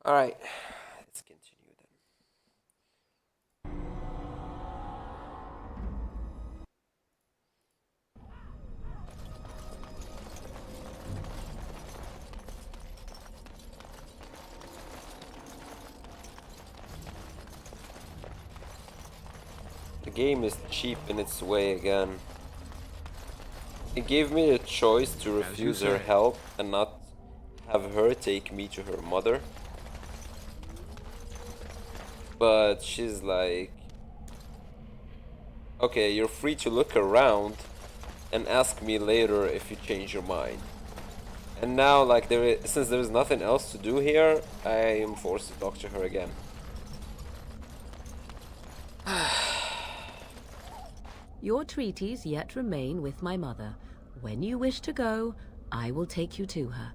Alright, let's continue then. The game is cheap in its way again. It gave me a choice to refuse her help and not have her take me to her mother. But she's like, okay, you're free to look around and ask me later if you change your mind. And now, like, since there is nothing else to do here, I am forced to talk to her again. Your treaties yet remain with my mother. When you wish to go, I will take you to her.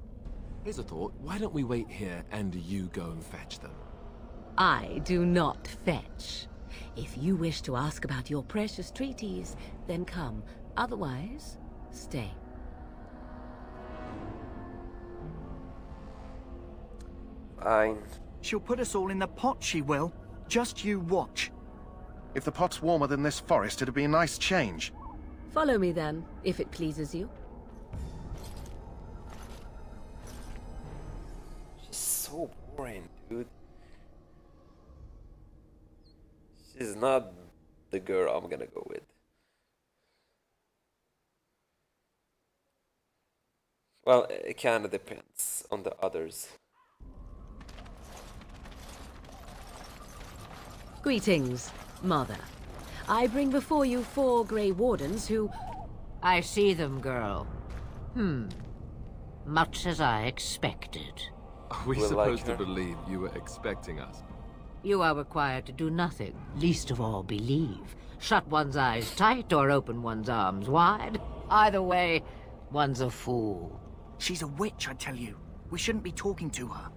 Here's a thought. Why don't we wait here and you go and fetch them? I do not fetch. If you wish to ask about your precious treaties, then come. Otherwise, stay. Fine. She'll put us all in the pot, she will. Just you watch. If the pot's warmer than this forest, it'd be a nice change. Follow me then, if it pleases you. She's so boring, dude. She's not the girl I'm gonna go with. Well, it kinda depends on the others. Greetings, Mother. I bring before you 4 Grey Wardens who... I see them, girl. Much as I expected. Are we We'll supposed like to her. believe you were expecting us? You are required to do nothing, least of all believe. Shut one's eyes tight or open one's arms wide. Either way, one's a fool. She's a witch, I tell you. We shouldn't be talking to her.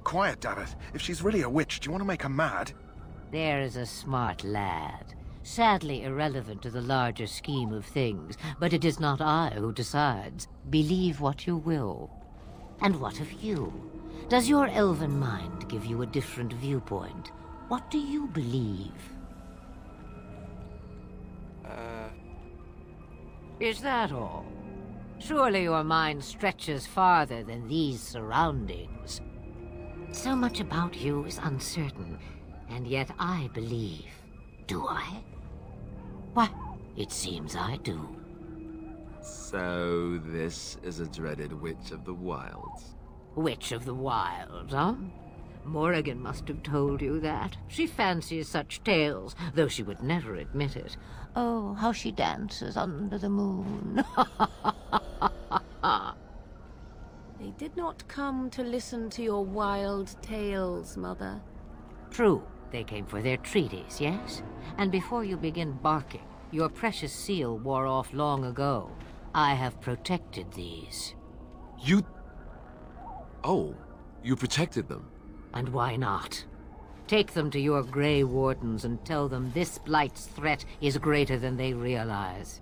Quiet, Daveth. If she's really a witch, do you want to make her mad? There is a smart lad. Sadly irrelevant to the larger scheme of things, but it is not I who decides. Believe what you will. And what of you? Does your elven mind give you a different viewpoint? What do you believe? Is that all? Surely your mind stretches farther than these surroundings. So much about you is uncertain, and yet I believe. Do I? Why, it seems I do. So this is a dreaded Witch of the Wilds. Witch of the Wilds, huh? Morrigan must have told you that. She fancies such tales, though she would never admit it. Oh, how she dances under the moon. They did not come to listen to your wild tales, Mother. True, they came for their treaties, yes? And before you begin barking, your precious seal wore off long ago. I have protected these. You... Oh, you protected them. And why not? Take them to your Grey Wardens and tell them this Blight's threat is greater than they realize.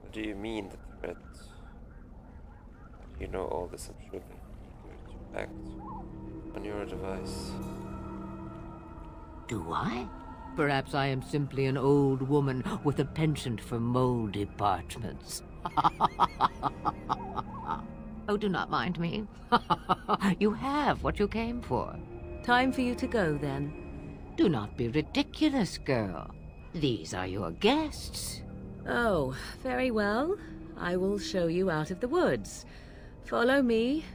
What do you mean, the threat? You know all this, I'm sure they're eager to act on your advice. Do I? Perhaps I am simply an old woman with a penchant for moldy parchments. Oh, do not mind me. You have what you came for. Time for you to go, then. Do not be ridiculous, girl. These are your guests. Oh, very well. I will show you out of the woods. Follow me.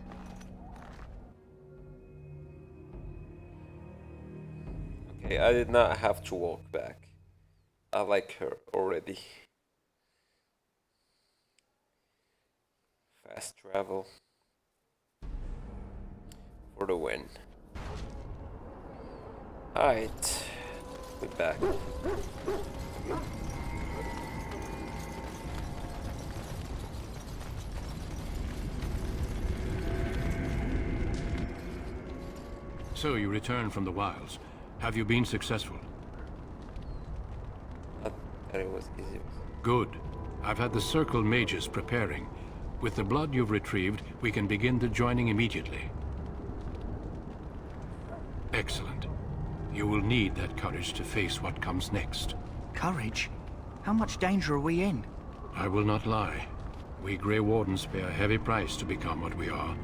Okay, I did not have to walk back. I like her already. Fast travel for the win. Alright, we're back. So you returned from the wilds. Have you been successful? Not that it was easy. Good. I've had the Circle mages preparing. With the blood you've retrieved, we can begin the joining immediately. Excellent. You will need that courage to face what comes next. Courage? How much danger are we in? I will not lie. We Grey Wardens pay a heavy price to become what we are.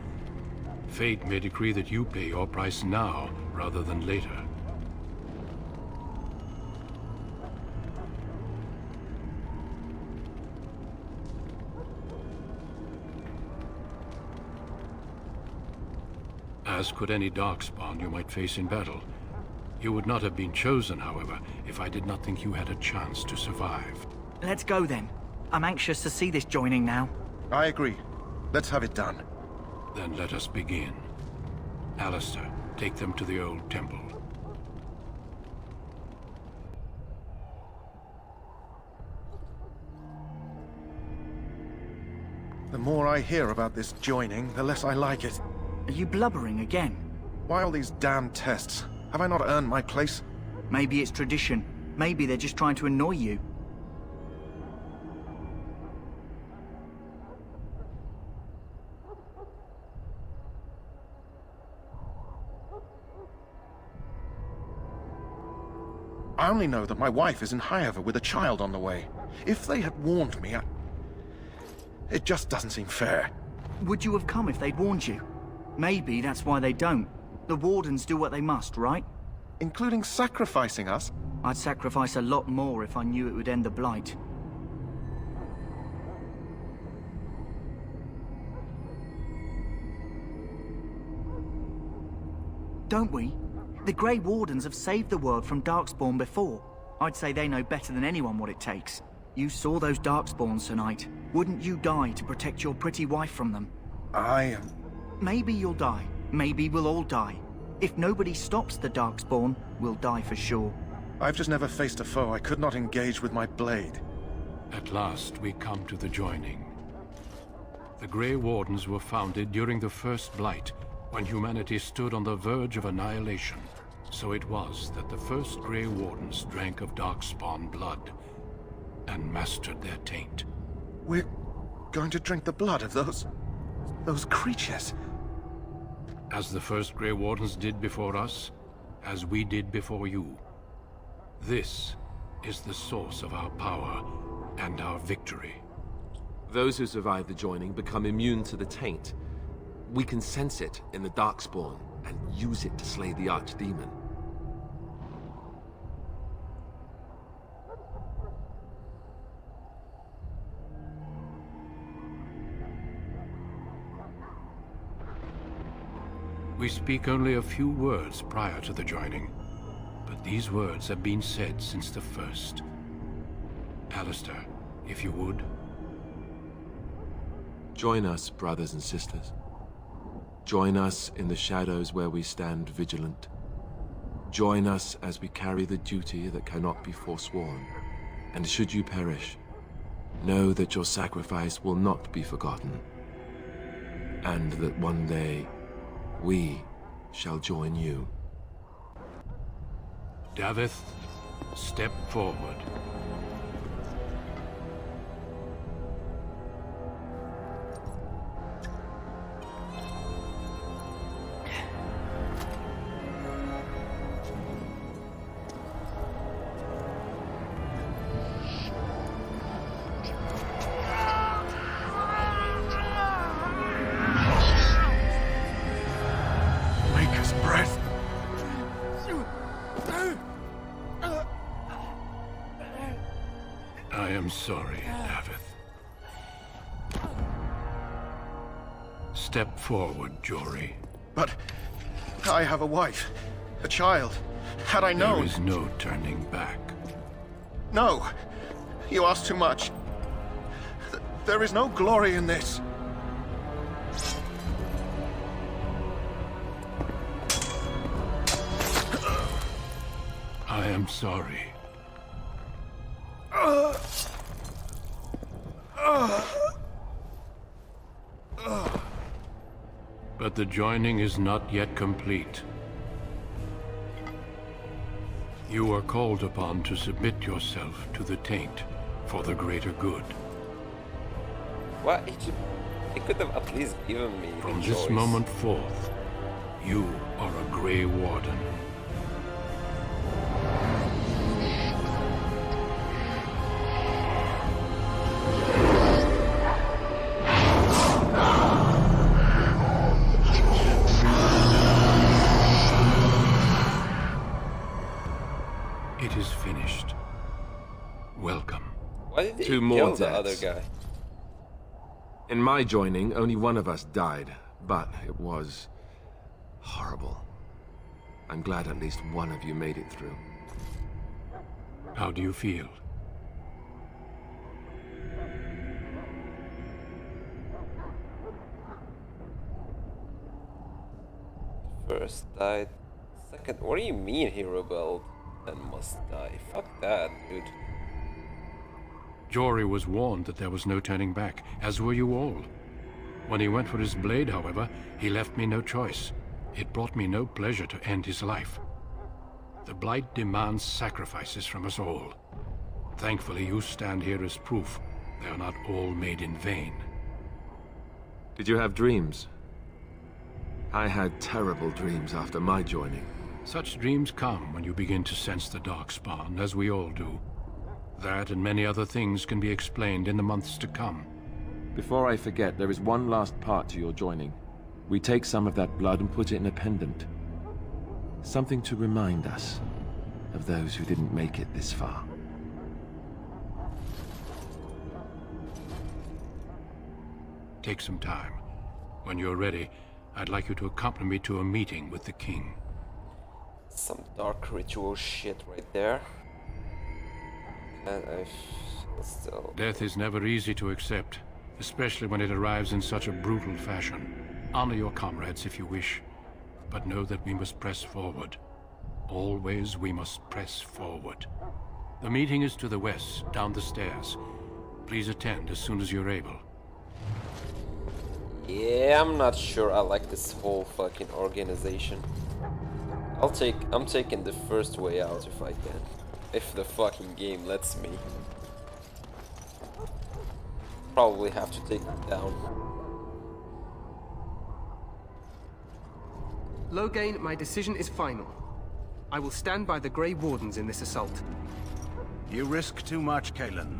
Fate may decree that you pay your price now, rather than later. As could any Darkspawn you might face in battle. You would not have been chosen, however, if I did not think you had a chance to survive. Let's go then. I'm anxious to see this joining now. I agree. Let's have it done. Then let us begin. Alistair, take them to the old temple. The more I hear about this joining, the less I like it. Are you blubbering again? Why all these damn tests? Have I not earned my place? Maybe it's tradition. Maybe they're just trying to annoy you. I only know that my wife is in Highover with a child on the way. If they had warned me, it just doesn't seem fair. Would you have come if they'd warned you? Maybe that's why they don't. The Wardens do what they must, right? Including sacrificing us? I'd sacrifice a lot more if I knew it would end the Blight. Don't we? The Grey Wardens have saved the world from Darkspawn before. I'd say they know better than anyone what it takes. You saw those Darkspawns tonight. Wouldn't you die to protect your pretty wife from them? Maybe you'll die. Maybe we'll all die. If nobody stops the Darkspawn, we'll die for sure. I've just never faced a foe I could not engage with my blade. At last, we come to the joining. The Grey Wardens were founded during the First Blight, when humanity stood on the verge of annihilation. So it was that the first Grey Wardens drank of Darkspawn blood and mastered their taint. We're going to drink the blood of those creatures. As the first Grey Wardens did before us, as we did before you. This is the source of our power and our victory. Those who survive the joining become immune to the taint. We can sense it in the Darkspawn and use it to slay the Archdemon. We speak only a few words prior to the joining, but these words have been said since the first. Alistair, if you would. Join us, brothers and sisters. Join us in the shadows where we stand vigilant. Join us as we carry the duty that cannot be forsworn. And should you perish, know that your sacrifice will not be forgotten. And that one day, we shall join you. Davith, step forward. I am sorry, Davith. Step forward, Jory. But I have a wife, a child. Had I known... There is no turning back. No! You ask too much. There is no glory in this. I am sorry. But the joining is not yet complete. You are called upon to submit yourself to the taint for the greater good. What? They could have at least given me From the this choice. moment forth, you are a Grey Warden. It is finished. Welcome. Why did they Two kill more the other deaths. guy? In my joining, only one of us died, but it was horrible. I'm glad at least one of you made it through. How do you feel? First died. Second, what do you mean he rebelled and must die? Fuck that, dude. Jory was warned that there was no turning back, as were you all. When he went for his blade, however, he left me no choice. It brought me no pleasure to end his life. The Blight demands sacrifices from us all. Thankfully, you stand here as proof they are not all made in vain. Did you have dreams? I had terrible dreams after my joining. Such dreams come when you begin to sense the Darkspawn, as we all do. That and many other things can be explained in the months to come. Before I forget, there is one last part to your joining. We take some of that blood and put it in a pendant. Something to remind us of those who didn't make it this far. Take some time. When you're ready, I'd like you to accompany me to a meeting with the king. Some dark ritual shit right there. And I feel still... Death is never easy to accept, especially when it arrives in such a brutal fashion. Honor your comrades if you wish, but know that we must press forward. Always we must press forward. The meeting is to the west, down the stairs. Please attend as soon as you're able. Yeah, I'm not sure I like this whole fucking organization. I'm taking the first way out if I can. If the fucking game lets me. Probably have to take it down. Loghain, my decision is final. I will stand by the Grey Wardens in this assault. You risk too much, Cailan.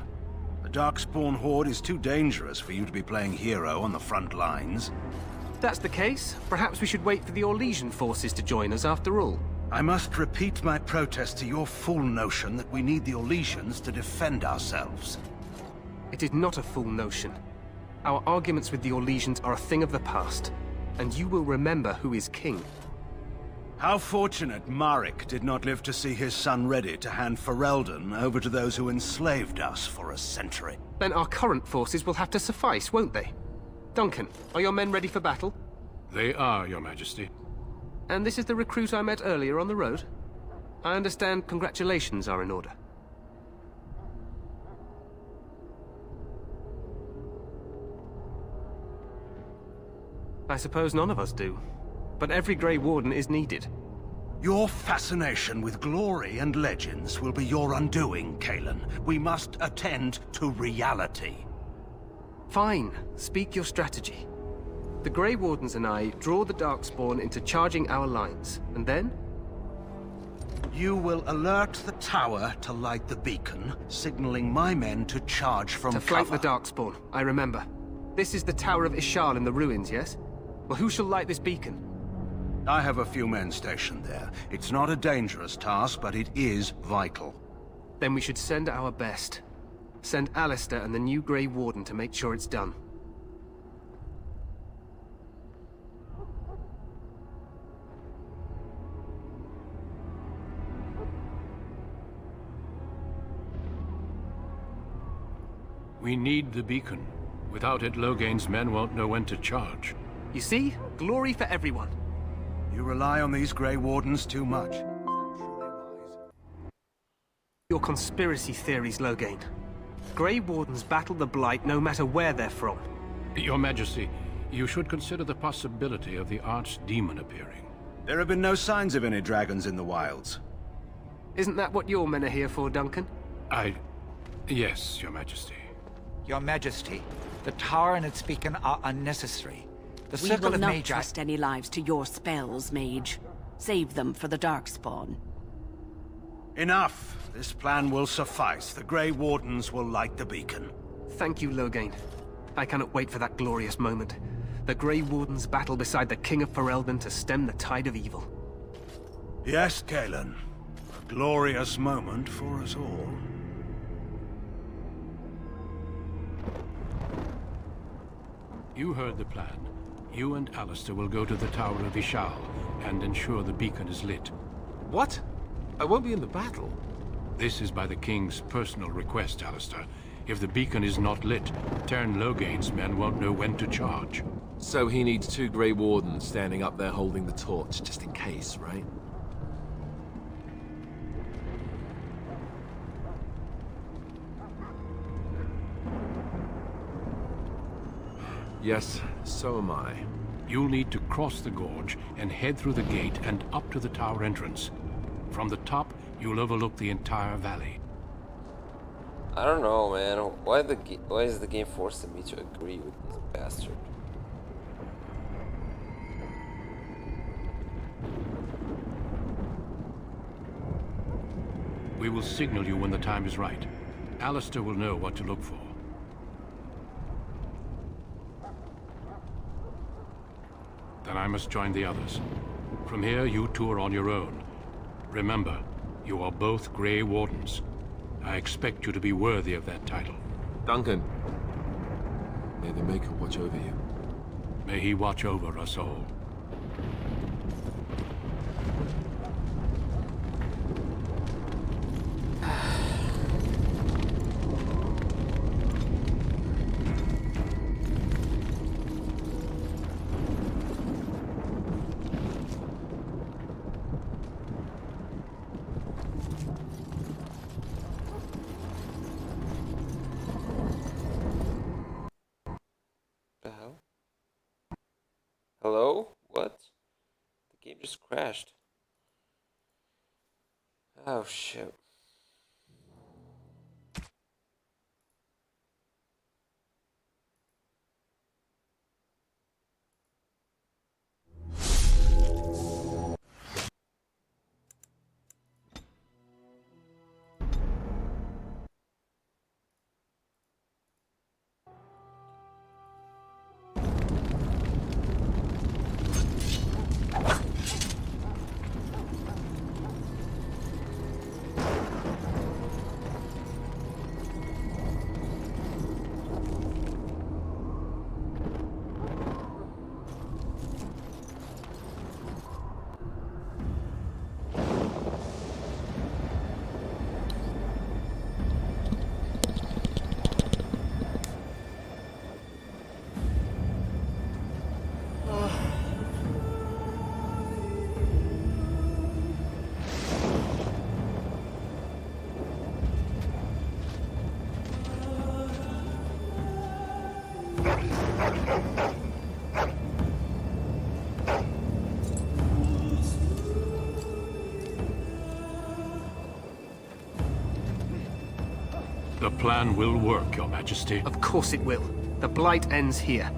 The Darkspawn Horde is too dangerous for you to be playing hero on the front lines. If that's the case, perhaps we should wait for the Orlesian forces to join us after all. I must repeat my protest to your fool notion that we need the Orlesians to defend ourselves. It is not a fool notion. Our arguments with the Orlesians are a thing of the past, and you will remember who is king. How fortunate Marek did not live to see his son ready to hand Ferelden over to those who enslaved us for a century. Then our current forces will have to suffice, won't they? Duncan, are your men ready for battle? They are, Your Majesty. And this is the recruit I met earlier on the road? I understand congratulations are in order. I suppose none of us do. But every Grey Warden is needed. Your fascination with glory and legends will be your undoing, Cailan. We must attend to reality. Fine. Speak your strategy. The Grey Wardens and I draw the Darkspawn into charging our lines, and then? You will alert the tower to light the beacon, signaling my men to charge from To flank cover. the Darkspawn, I remember. This is the Tower of Ishal in the ruins, yes? Well, who shall light this beacon? I have a few men stationed there. It's not a dangerous task, but it is vital. Then we should send our best. Send Alistair and the new Grey Warden to make sure it's done. We need the beacon. Without it, Loghain's men won't know when to charge. You see? Glory for everyone. You rely on these Grey Wardens too much. Your conspiracy theories, Loghain. Grey Wardens battle the Blight no matter where they're from. Your Majesty, you should consider the possibility of the Archdemon appearing. There have been no signs of any dragons in the wilds. Isn't that what your men are here for, Duncan? Yes, Your Majesty. Your Majesty, The tower and its beacon are unnecessary. The We Circle will of not Magi... trust any lives to your spells, mage. Save them for the Darkspawn. Enough. This plan will suffice. The Grey Wardens will light the beacon. Thank you, Loghain. I cannot wait for that glorious moment. The Grey Wardens battle beside the King of Ferelden to stem the tide of evil. Yes, Galen. A glorious moment for us all. You heard the plan. You and Alistair will go to the Tower of Ishal and ensure the beacon is lit. What? I won't be in the battle. This is by the King's personal request, Alistair. If the beacon is not lit, Tern Loghain's men won't know when to charge. So he needs 2 Grey Wardens standing up there holding the torch, just in case, right? Yes, so am I. You'll need to cross the gorge and head through the gate and up to the tower entrance. From the top, you'll overlook the entire valley. I don't know, man. Why is the game forcing me to agree with this bastard? We will signal you when the time is right. Alistair will know what to look for. Then I must join the others. From here, you two are on your own. Remember, you are both Grey Wardens. I expect you to be worthy of that title. Duncan, may the Maker watch over you. May he watch over us all. Hello? What? The game just crashed. Oh shit. The plan will work, Your Majesty. Of course it will. The Blight ends here.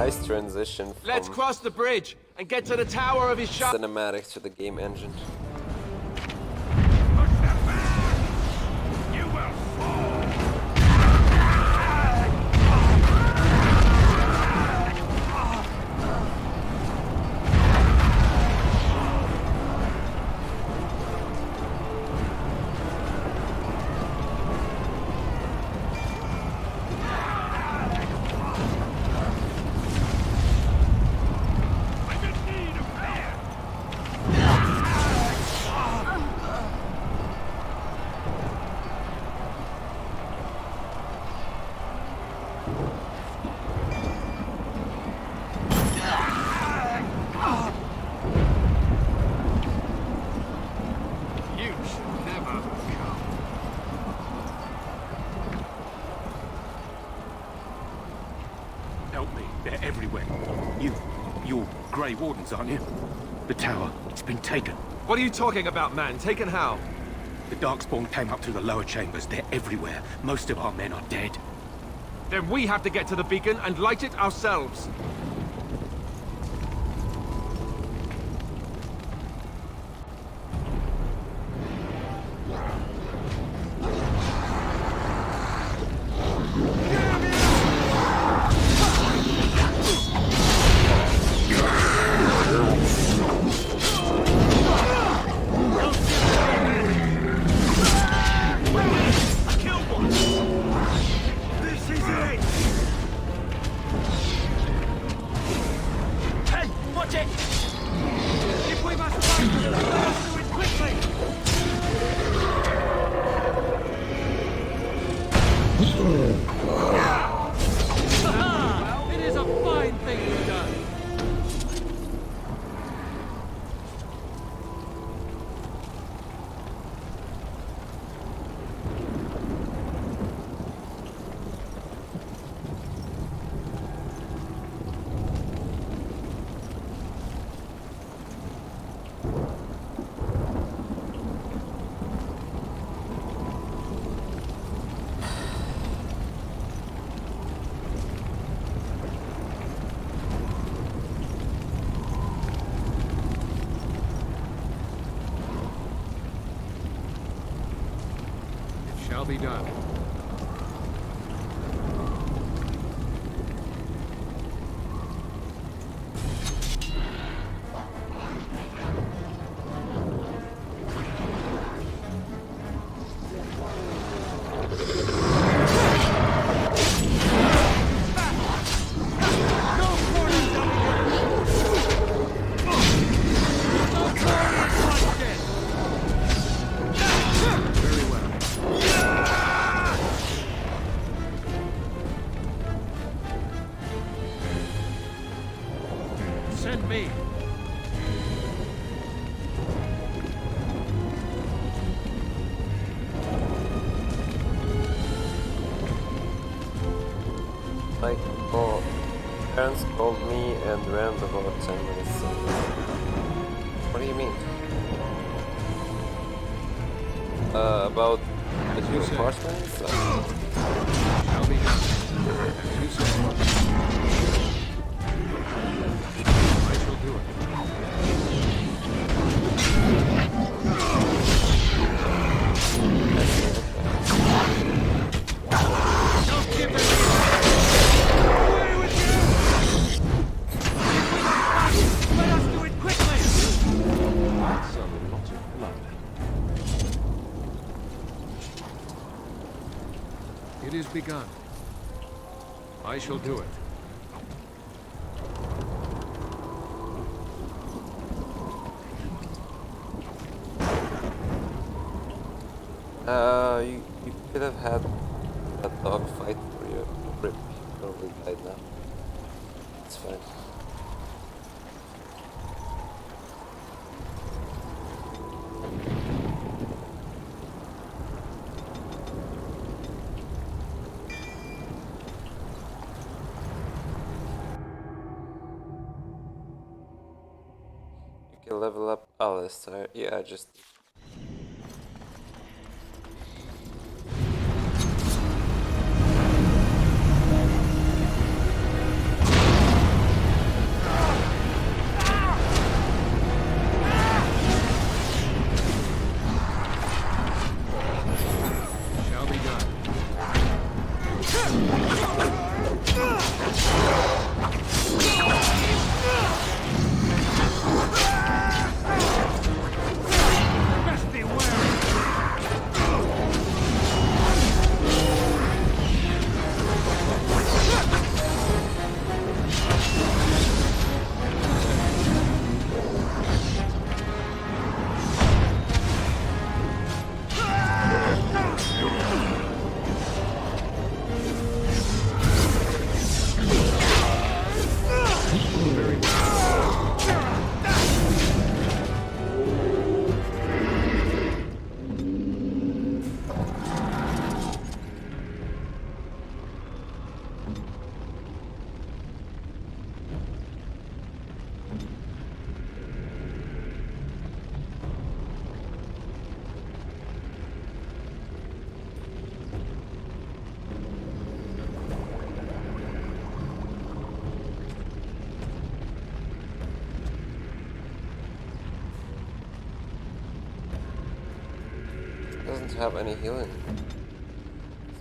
Nice transition Let's from cross the bridge and get to the tower of his shop. cinematic to the game engine. Help me. They're everywhere. You're Grey Wardens, aren't you? The tower, it's been taken. What are you talking about, man? Taken how? The Darkspawn came up through the lower chambers. They're everywhere. Most of our men are dead. Then we have to get to the beacon and light it ourselves. It is a fine thing you've done. Shall be done. Send me. Like, oh, parents called me and ran about 10 minutes ago. What do you mean? About the two apartments? Shall be done. As you say. I shall do it. Don't give it away with you! Let us do it quickly! That's a lot of blood. It is begun. I shall do it. You could have had that dog fight for you. Rip, probably died now. It's fine. You can level up Alistair. Yeah, just Doesn't have any healing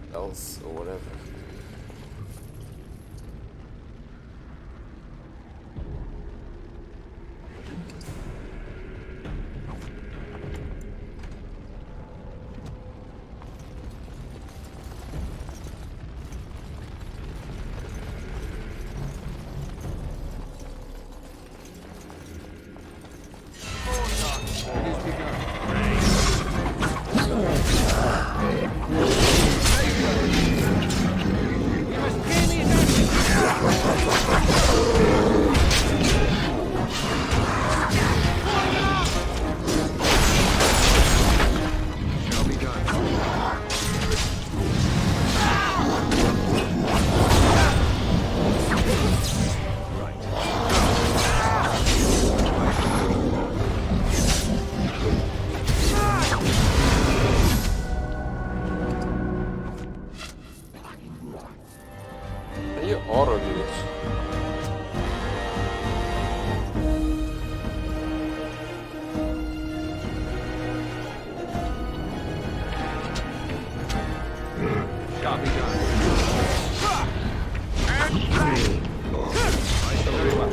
spells or whatever. You auto do it. Copy, done. Very well.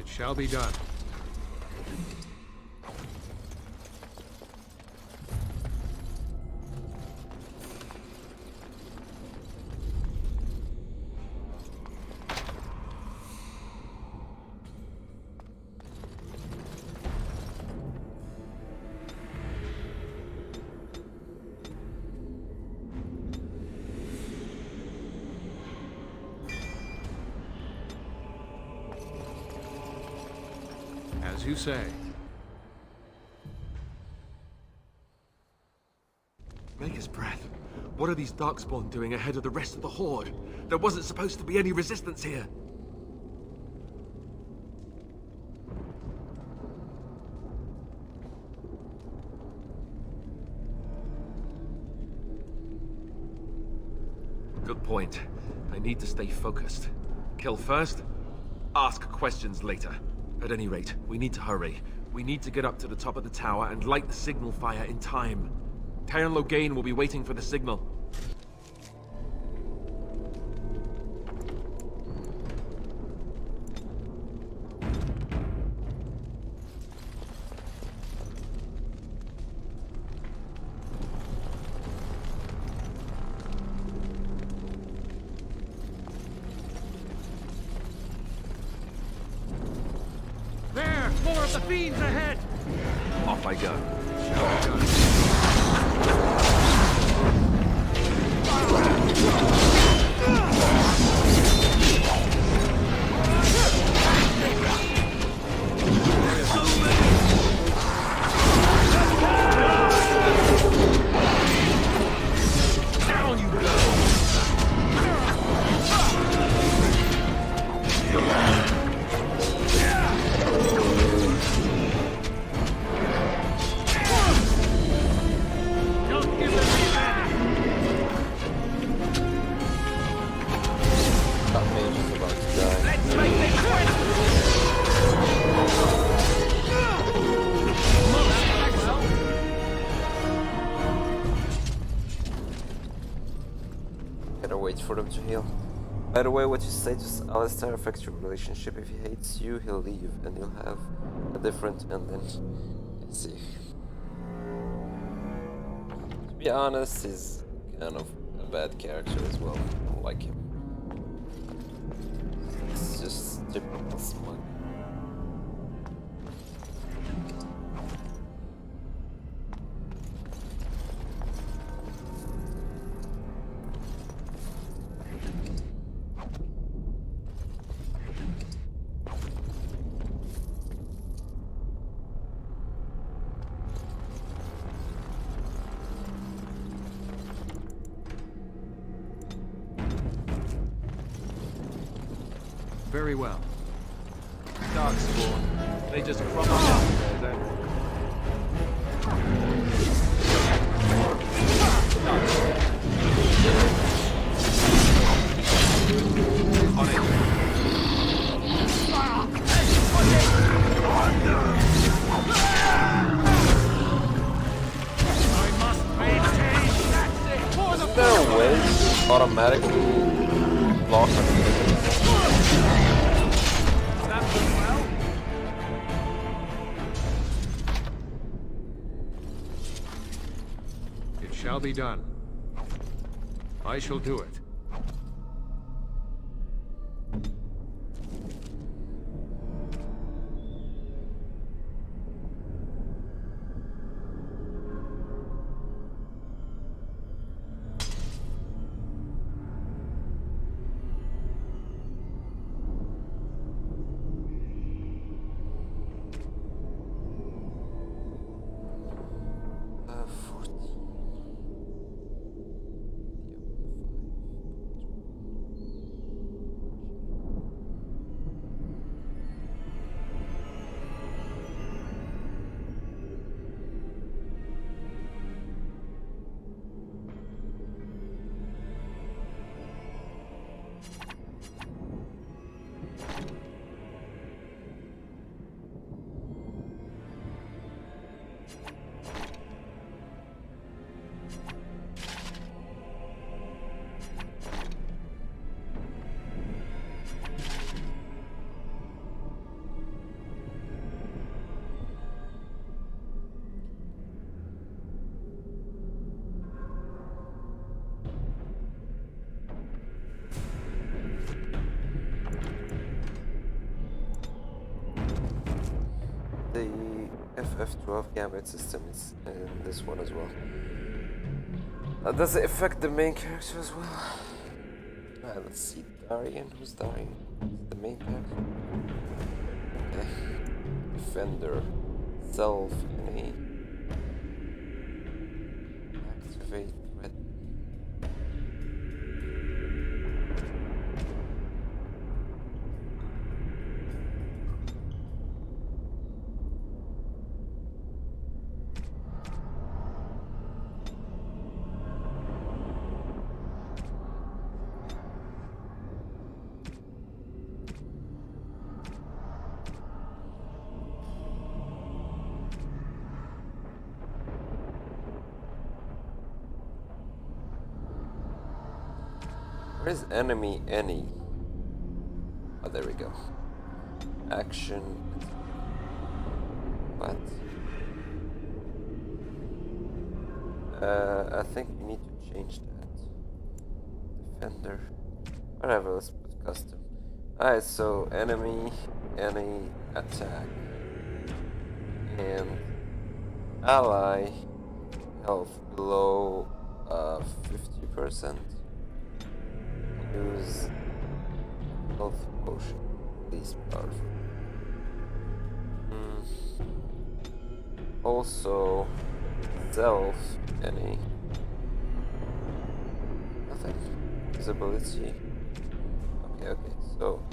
Shall be done. As you say. Maker's breath. What are these Darkspawn doing ahead of the rest of the Horde? There wasn't supposed to be any resistance here. Good point. I need to stay focused. Kill first, ask questions later. At any rate, we need to hurry. We need to get up to the top of the tower and light the signal fire in time. Teyrn Loghain will be waiting for the signal. More of the fiends ahead! Off I go. Better wait for them to heal. By the way, what you say to Alistair affects your relationship. If he hates you, he'll leave, and you'll have a different ending. Let's see. To be honest, he's kind of a bad character as well. I don't like him. It's just typical smug. Very well. Darkspawn. They just crop up everywhere, don't they? On it. I must maintain. Isn't there a way to automatically block on It shall be done. I shall do it. The FF12 gambit system is in this one as well. Does it affect the main character as well? Let's see, Darian. Who's Darian? The main character? Okay. Defender. Self. Any. Activate. Red. Where is enemy any? Oh, there we go. Action. What? I think we need to change that. Defender. Whatever, let's put custom. Alright, so enemy, any attack. And ally health below 50%. Use health potion, least powerful. Also, self, any. Nothing. Visibility. Okay, so.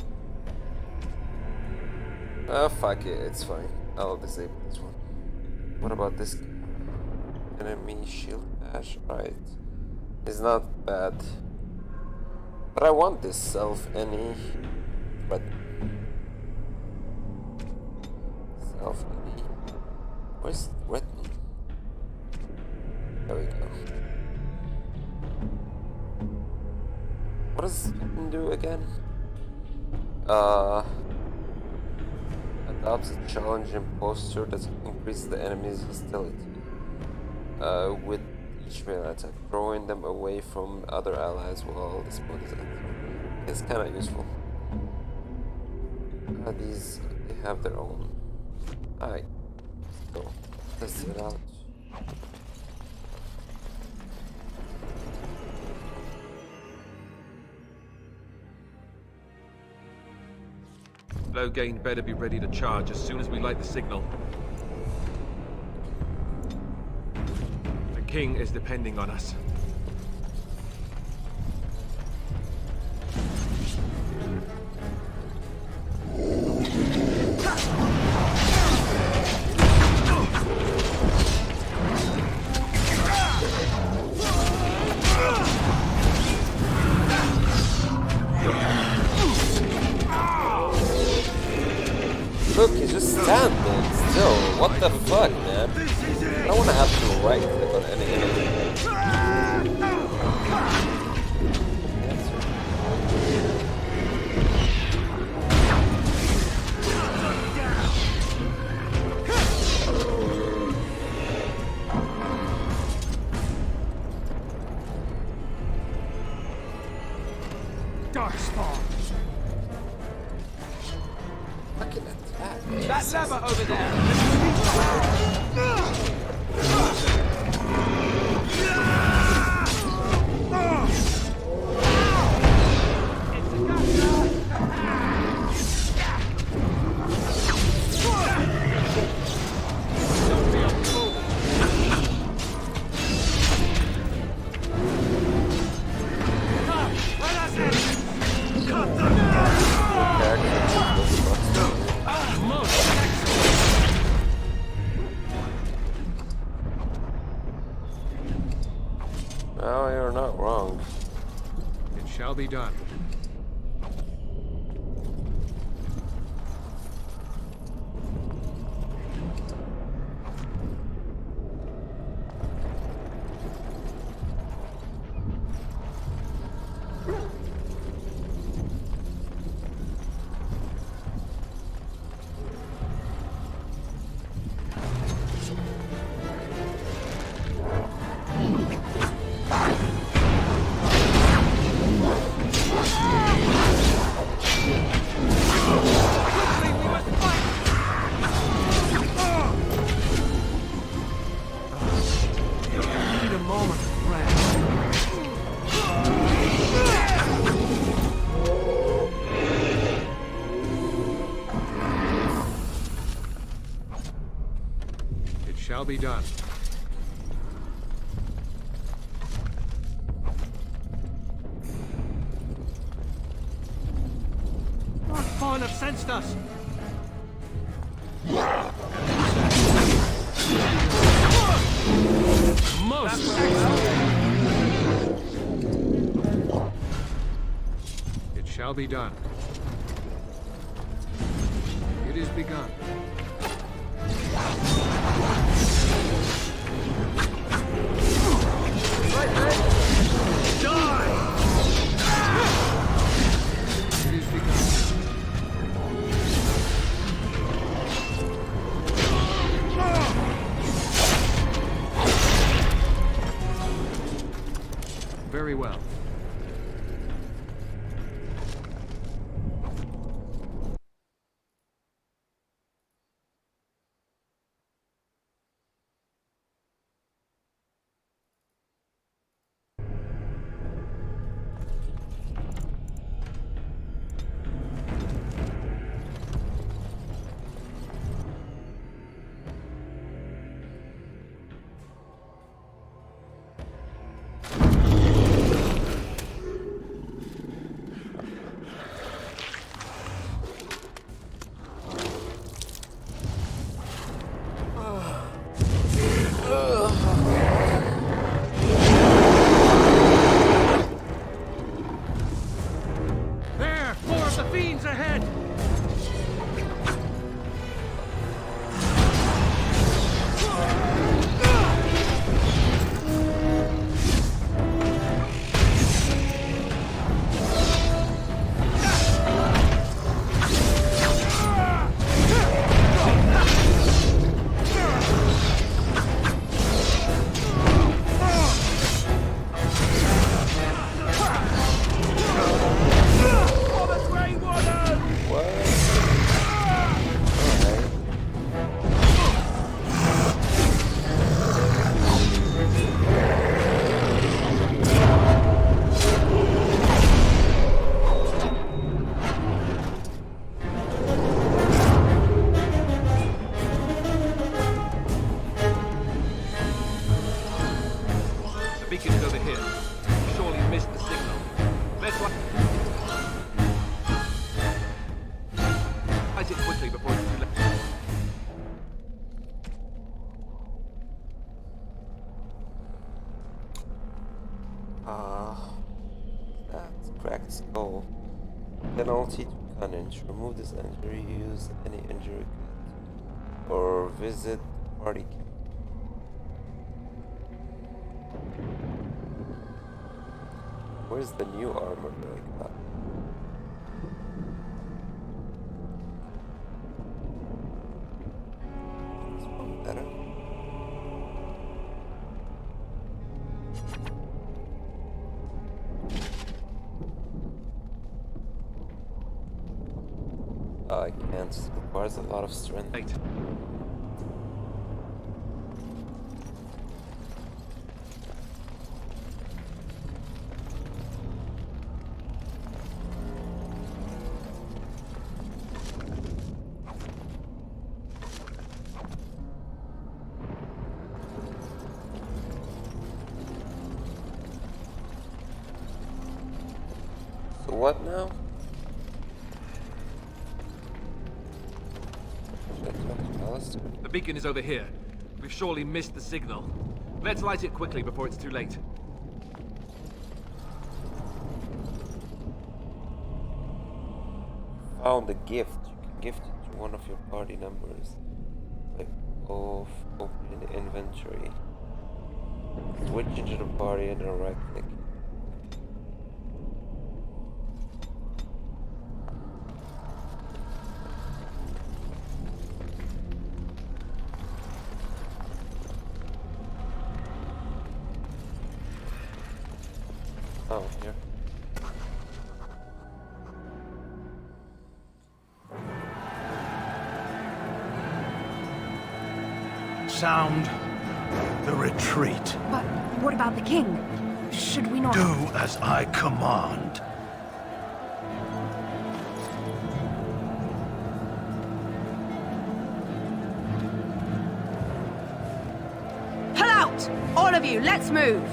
Fuck it, it's fine. I'll disable this one. What about this guy? Enemy shield bash, right. It's not bad. But I want this self any, but self any. Where's Redmond? There we go. What does it do again? Adopts a challenging posture that increases the enemy's hostility with each melee attack, throwing them away from other allies while this mode is active. It's kind of useful. These, they have their own. Alright, let's go. Test it out. Loghain better be ready to charge as soon as we light the signal. The king is depending on us. Look, he's just standing still. What the fuck, man? I don't want to have to right click on any enemy. Darkspawn! Fucking attack. That lever over there! Well, you're not wrong. It shall be done. Shall be done. Darkspawn have sensed us! Most It shall be done. It is begun. Very well. over here. You surely missed the signal. Let's light it quickly before it's too late. That's cracked skull. Penalty to Cunnage. Remove this injury, use any injury kit, or visit party camp. Where's the new armor that I got? This one better. I can't. It requires a lot of strength. So what now? The beacon is over here. We've surely missed the signal. Let's light it quickly before it's too late. Found a gift. You can gift it to one of your party members. Like, open inventory. Switch into the party and then right click. Oh, here. Sound the retreat. But what about the king? Should we not... Do as I command. Pull out! All of you, let's move!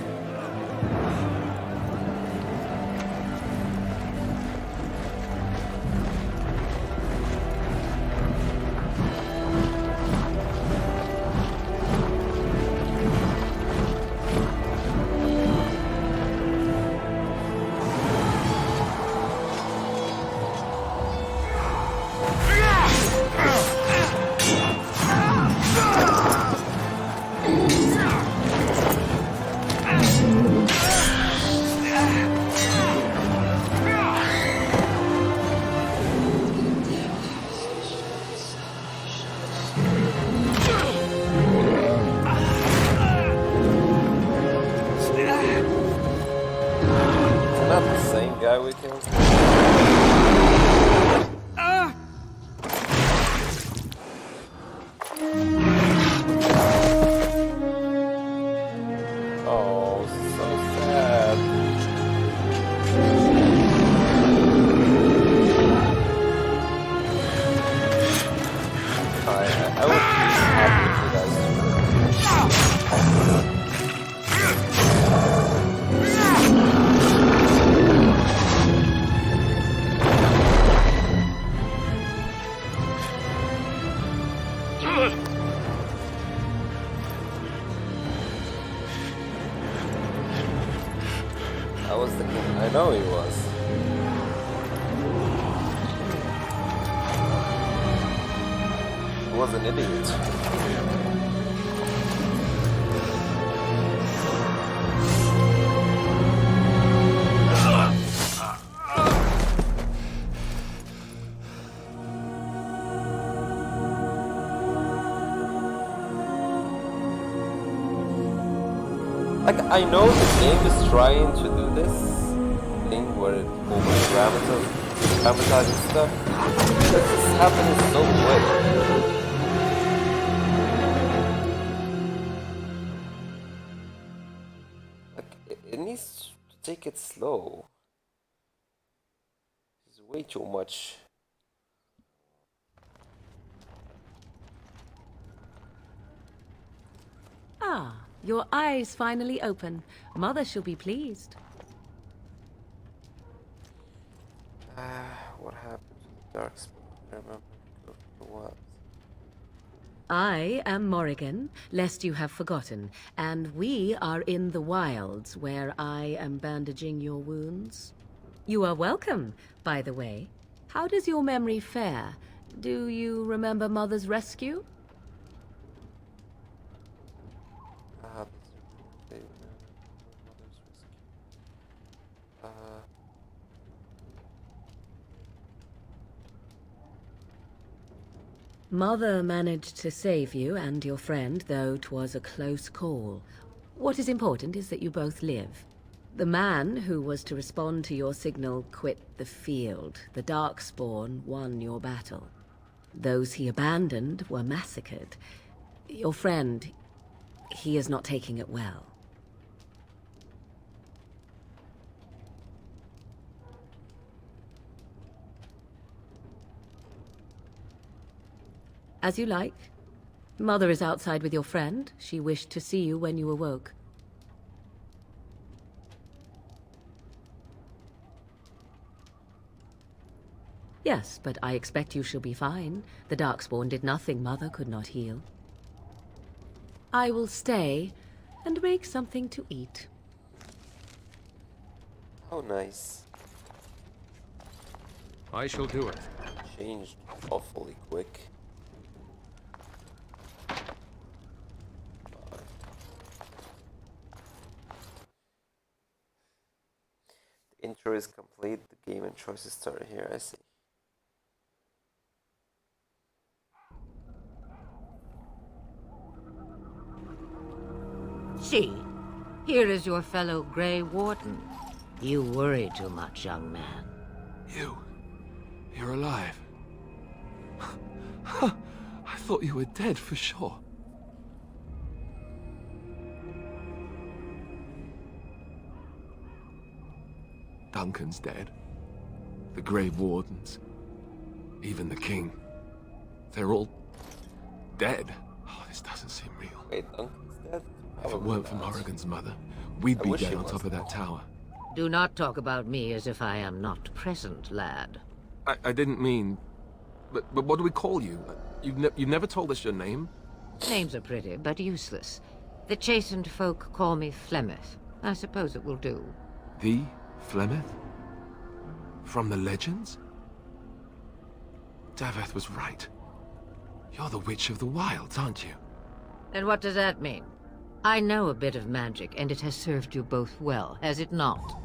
Not the same guy we killed. Oh, so sad. I would be happy if you guys do. I was thinking, I know he was. He was an idiot. Like, I know the game is trying to do this thing where it over-dramatizes stuff. This is happening so quick. Like, it needs to take it slow. It's way too much. Ah, Your eyes finally open. Mother shall be pleased. What happened to the Darkspawn? I remember what? I am Morrigan, lest you have forgotten, and we are in the wilds where I am bandaging your wounds. You are welcome, by the way. How does your memory fare? Do you remember Mother's rescue? Mother managed to save you and your friend, though 'twas a close call. What is important is that you both live. The man who was to respond to your signal quit the field. The Darkspawn won your battle. Those he abandoned were massacred. Your friend, he is not taking it well. As you like. Mother is outside with your friend. She wished to see you when you awoke. Yes, but I expect you shall be fine. The Darkspawn did nothing Mother could not heal. I will stay and make something to eat. Oh, nice. I shall do it. Changed awfully quick. The intro is complete. The game and choices start here. I see. See, here is your fellow Grey Warden. You worry too much, young man. You're alive. I thought you were dead for sure. Duncan's dead. The Grey Wardens. Even the King. They're all dead. Oh, this doesn't seem real. Wait, Duncan's dead? If it weren't for Morrigan's mother, we'd be wish dead he on was. top of that tower. Do not talk about me as if I am not present, lad. I didn't mean... But what do we call you? You've never told us your name? Names are pretty, but useless. The chastened folk call me Flemeth. I suppose it will do. The Flemeth? From the legends? Daveth was right. You're the Witch of the Wilds, aren't you? And what does that mean? I know a bit of magic, and it has served you both well, has it not?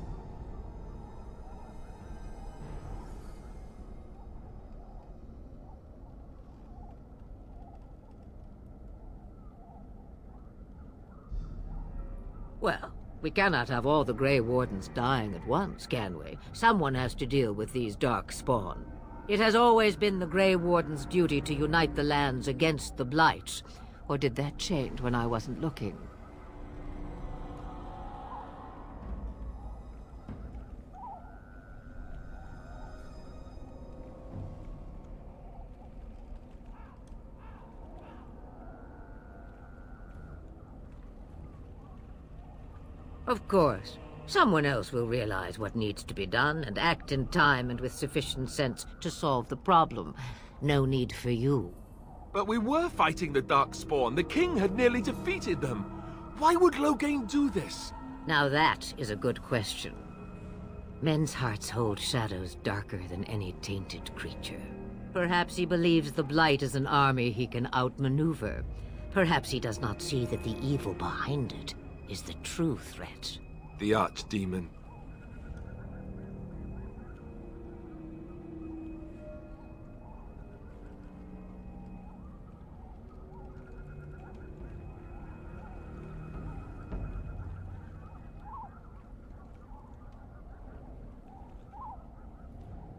Well, we cannot have all the Grey Wardens dying at once, can we? Someone has to deal with these Darkspawn. It has always been the Grey Warden's duty to unite the lands against the Blight. Or did that change when I wasn't looking? Of course. Someone else will realize what needs to be done and act in time and with sufficient sense to solve the problem. No need for you. But we were fighting the Darkspawn. The King had nearly defeated them. Why would Loghain do this? Now that is a good question. Men's hearts hold shadows darker than any tainted creature. Perhaps he believes the Blight is an army he can outmaneuver. Perhaps he does not see that the evil behind it is the true threat. The Archdemon.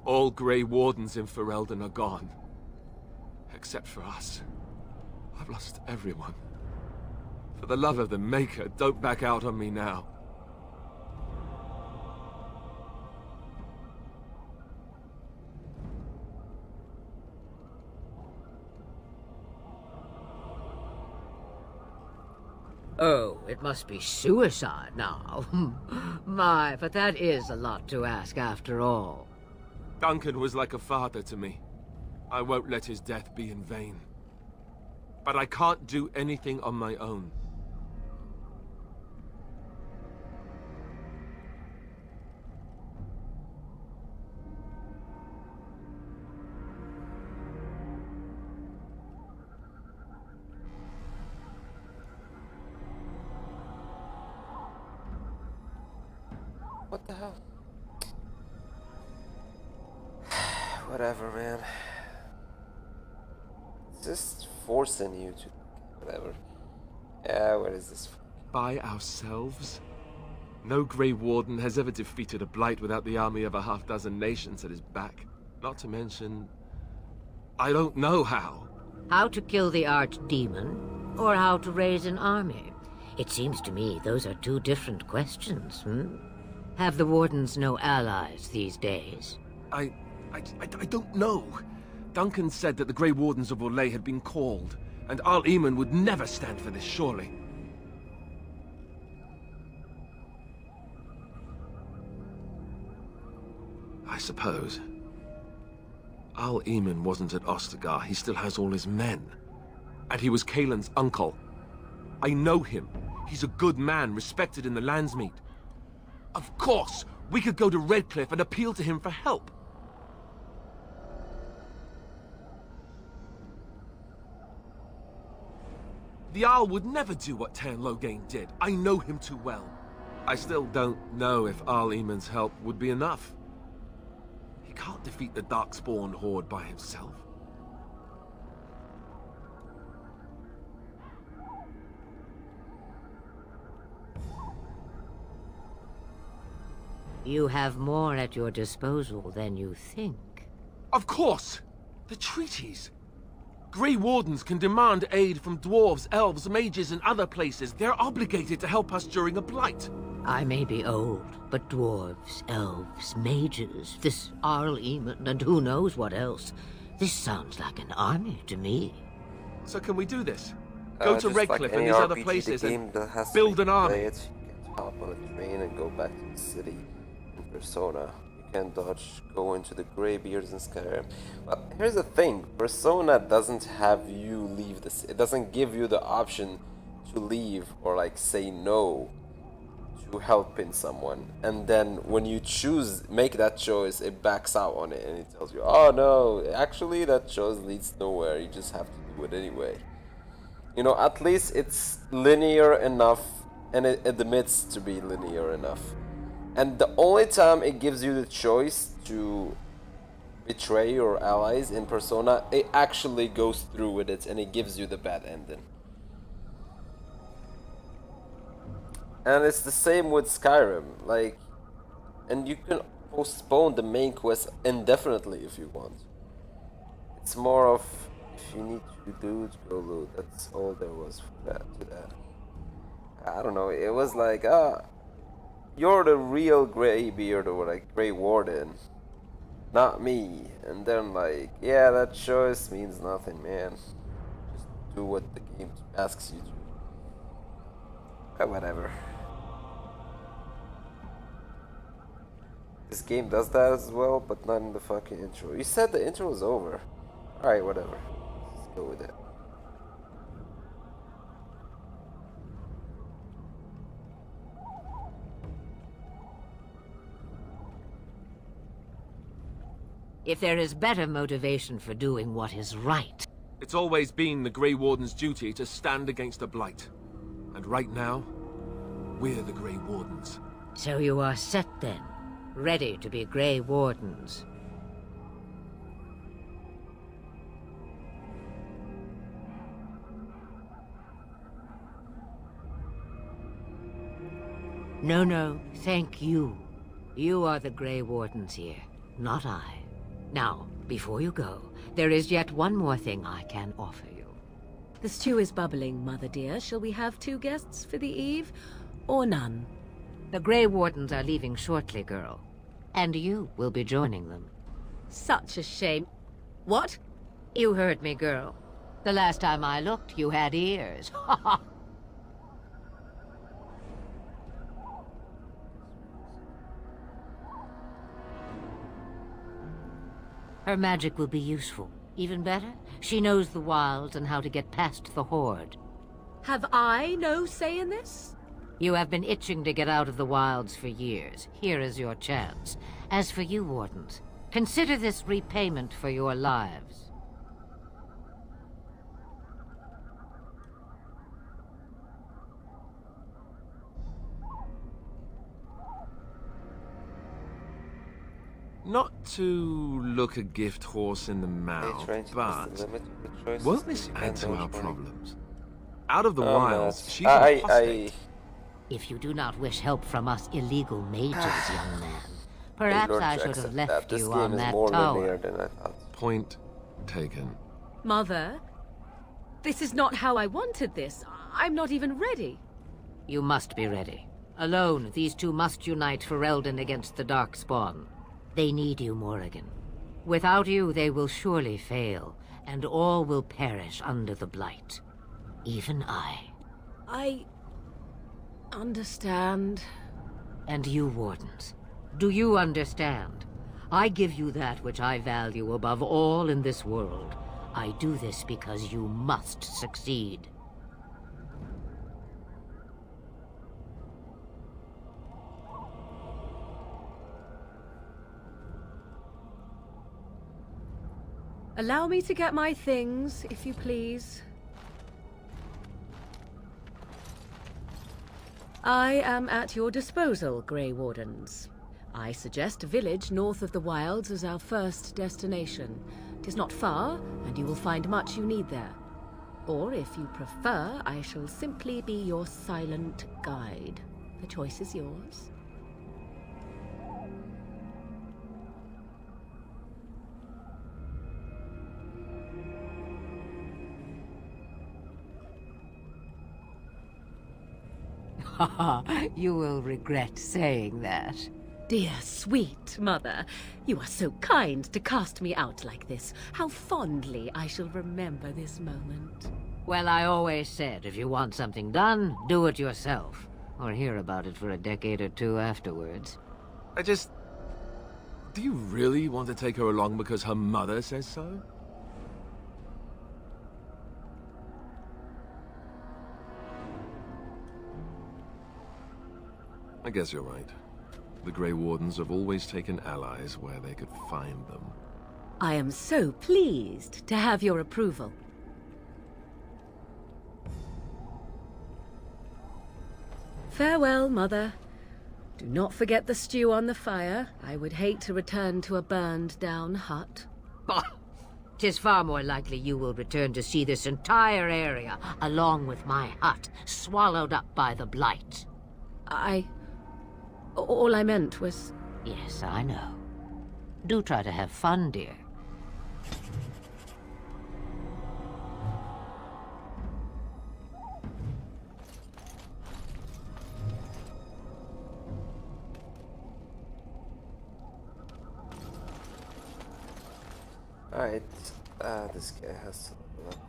All Grey Wardens in Ferelden are gone. Except for us. I've lost everyone. For the love of the Maker, don't back out on me now. Oh, it must be suicide now. My, but that is a lot to ask after all. Duncan was like a father to me. I won't let his death be in vain. But I can't do anything on my own. What the hell? Whatever, man. It's just forcing you to... Whatever. Yeah, what is this? By ourselves? No Grey Warden has ever defeated a Blight without the army of a half-dozen nations at his back. Not to mention... I don't know how. How to kill the Archdemon, or how to raise an army? It seems to me those are two different questions, Have the Wardens no allies these days? I don't know. Duncan said that the Grey Wardens of Orlais had been called, and Arl Eamon would never stand for this, surely. I suppose. Arl Eamon wasn't at Ostagar. He still has all his men. And he was Cailan's uncle. I know him. He's a good man, respected in the Landsmeet. Of course, we could go to Redcliffe and appeal to him for help. The Arl would never do what Tairn Loghain did. I know him too well. I still don't know if Arl Eamon's help would be enough. He can't defeat the Darkspawn Horde by himself. You have more at your disposal than you think. Of course! The treaties! Grey Wardens can demand aid from dwarves, elves, mages, and other places. They're obligated to help us during a blight. I may be old, but dwarves, elves, mages, this Arl Eamon, and who knows what else. This sounds like an army to me. So can we do this? Go to Just Redcliffe like and any these other RPG, places the and game has to build be an army. played. You can hop on a train and go back to the city in Persona. You can dodge, go into the Greybeards in Skyrim. Well, here's the thing. Persona doesn't have you leave the city. It doesn't give you the option to leave or like say no to helping someone. And then when you make that choice, it backs out on it and it tells you, oh no, actually that choice leads nowhere. You just have to do it anyway. You know, at least it's linear enough, and it admits to be linear enough. And the only time it gives you the choice to betray your allies in Persona, it actually goes through with it and it gives you the bad ending. And it's the same with Skyrim, like, and you can postpone the main quest indefinitely if you want. It's more of, if you need to loot, go loot. That's all there was for that. I don't know, it was like, you're the real Greybeard or like Grey Warden, not me. And then like, yeah, that choice means nothing, man. Just do what the game asks you to. Whatever. This game does that as well, but not in the fucking intro. You said the intro was over. Alright, whatever. Let's go with it. If there is better motivation for doing what is right... It's always been the Grey Warden's duty to stand against the Blight. And right now, we're the Grey Wardens. So you are set then, ready to be Grey Wardens. No, thank you. You are the Grey Wardens here, not I. Now, before you go, there is yet one more thing I can offer you. The stew is bubbling, Mother dear. Shall we have 2 guests for the eve, or none? The Grey Wardens are leaving shortly, girl. And you will be joining them. Such a shame. What? You heard me, girl. The last time I looked, you had ears. Her magic will be useful. Even better, she knows the wilds and how to get past the Horde. Have I no say in this? You have been itching to get out of the wilds for years. Here is your chance. As for you, Wardens, consider this repayment for your lives. Not to look a gift horse in the mouth, but won't this add to our problems? Out of the wilds, she's an apostate. If you do not wish help from us illegal mages, young man, perhaps I should have left you on that tower. Point taken. Mother, this is not how I wanted this. I'm not even ready. You must be ready. Alone, these two must unite Ferelden against the Darkspawn. They need you, Morrigan. Without you, they will surely fail, and all will perish under the Blight. Even I. I understand. And you, Wardens, do you understand? I give you that which I value above all in this world. I do this because you must succeed. Allow me to get my things, if you please. I am at your disposal, Grey Wardens. I suggest a village north of the wilds as our first destination. It is not far, and you will find much you need there. Or, if you prefer, I shall simply be your silent guide. The choice is yours. You will regret saying that. Dear, sweet mother, you are so kind to cast me out like this. How fondly I shall remember this moment. Well, I always said, if you want something done, do it yourself. Or hear about it for a decade or two afterwards. Do you really want to take her along because her mother says so? I guess you're right. The Grey Wardens have always taken allies where they could find them. I am so pleased to have your approval. Farewell, Mother. Do not forget the stew on the fire. I would hate to return to a burned-down hut. Bah! 'Tis far more likely you will return to see this entire area, along with my hut, swallowed up by the Blight. All I meant was... Yes, I know. Do try to have fun, dear. Alright, this guy has to level up.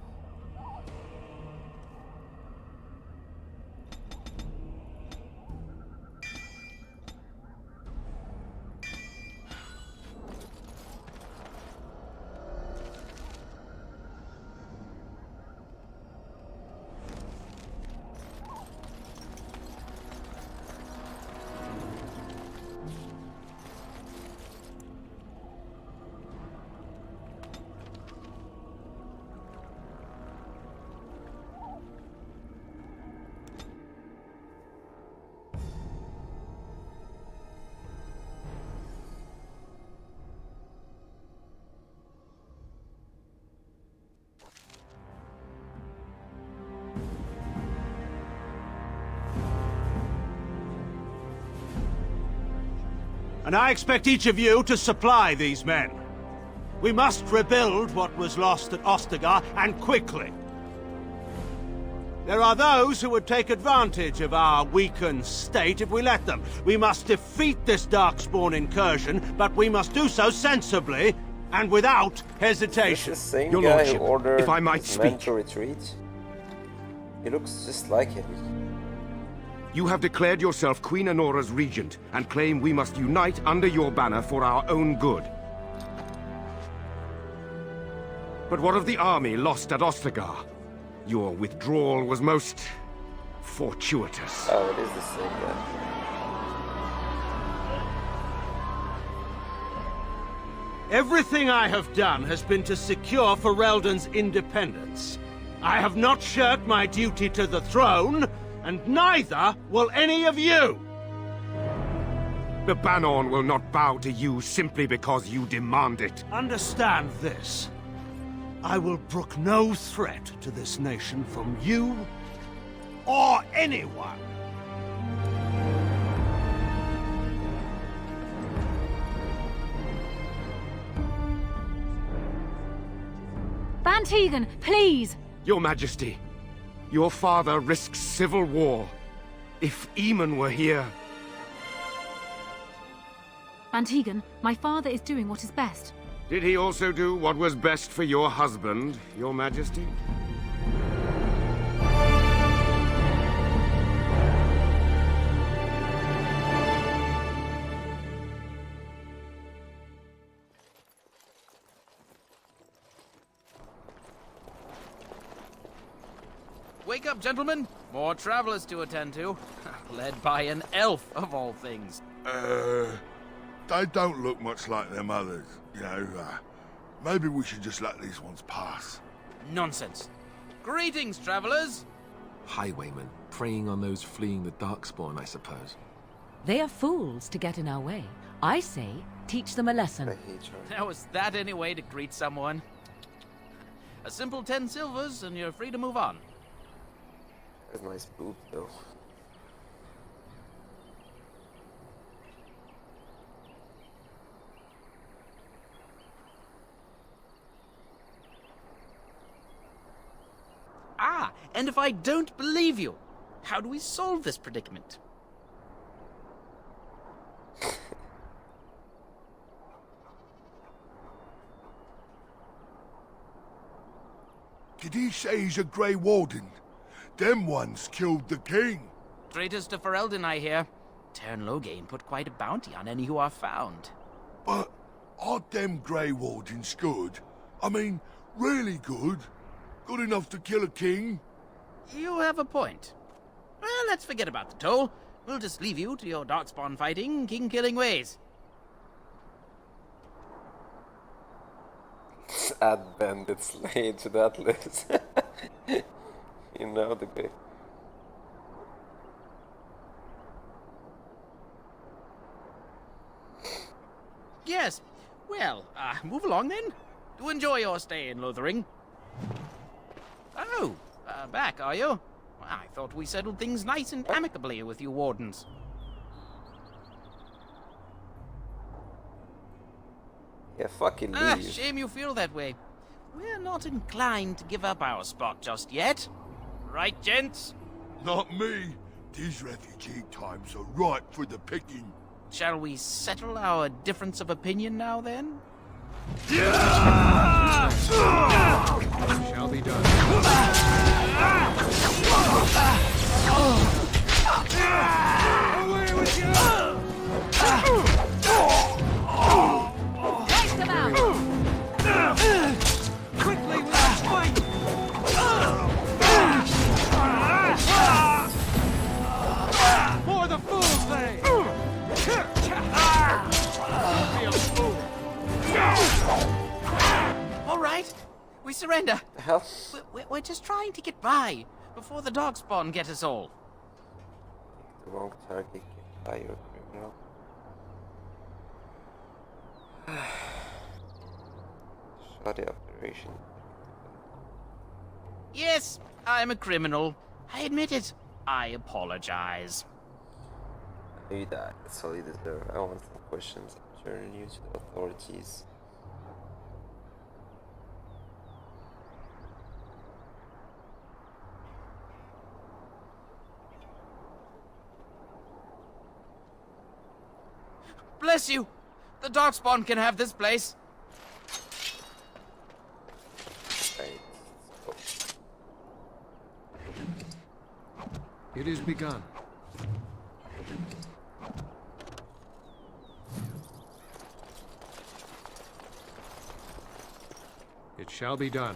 And I expect each of you to supply these men. We must rebuild what was lost at Ostagar, and quickly. There are those who would take advantage of our weakened state if we let them. We must defeat this Darkspawn incursion, but we must do so sensibly and without hesitation. Is this the same Your guy Lordship, who ordered if I might his men speak. to retreat? He looks just like him. You have declared yourself Queen Anora's regent, and claim we must unite under your banner for our own good. But what of the army lost at Ostagar? Your withdrawal was most fortuitous. Oh, it is the same then. Everything I have done has been to secure Ferelden's independence. I have not shirked my duty to the throne, and neither will any of you! The Bannorn will not bow to you simply because you demand it. Understand this. I will brook no threat to this nation from you or anyone. Van Tegan, please! Your Majesty, your father risks civil war. If Eamon were here... Van Tegan, my father is doing what is best. Did he also do what was best for your husband, Your Majesty? Wake up, gentlemen! More travelers to attend to. Led by an elf, of all things. They don't look much like them others, you know. Maybe we should just let these ones pass. Nonsense. Greetings, travelers! Highwaymen, preying on those fleeing the Darkspawn, I suppose. They are fools to get in our way. I say, teach them a lesson. Now, is that any way to greet someone? A simple 10 silvers, and you're free to move on. That's a nice boob, though. Ah, and if I don't believe you, how do we solve this predicament? Did he say he's a Grey Warden? Them ones killed the king. Traitors to Ferelden, I hear. Tern Loghain put quite a bounty on any who are found. But aren't them Grey Wardens good? I mean, really good? Good enough to kill a king? You have a point. Well, let's forget about the toll. We'll just leave you to your Darkspawn fighting, king-killing ways. Add Bandit Slay to that list. You know the guy. Yes. Well, move along then. Do enjoy your stay in Lothering. Oh, back, are you? I thought we settled things nice and amicably with you wardens. Yeah, fucking leave. Shame you feel that way. We're not inclined to give up our spot just yet. Right, gents? Not me. These refugee times are ripe for the picking. Shall we settle our difference of opinion now, then? Shall be done. Away with you! Take them out! Quickly with that fight! For the fools, they! Be a fool! All right, we surrender. The hell? We're just trying to get by before the Darkspawn get us all. The wrong target, by your criminal. Shoddy operation. Yes, I'm a criminal. I admit it. I apologize. I knew that. That's all you deserve. I want some questions. Turn you to the authorities. Bless you! The Darkspawn can have this place. It is begun. It shall be done.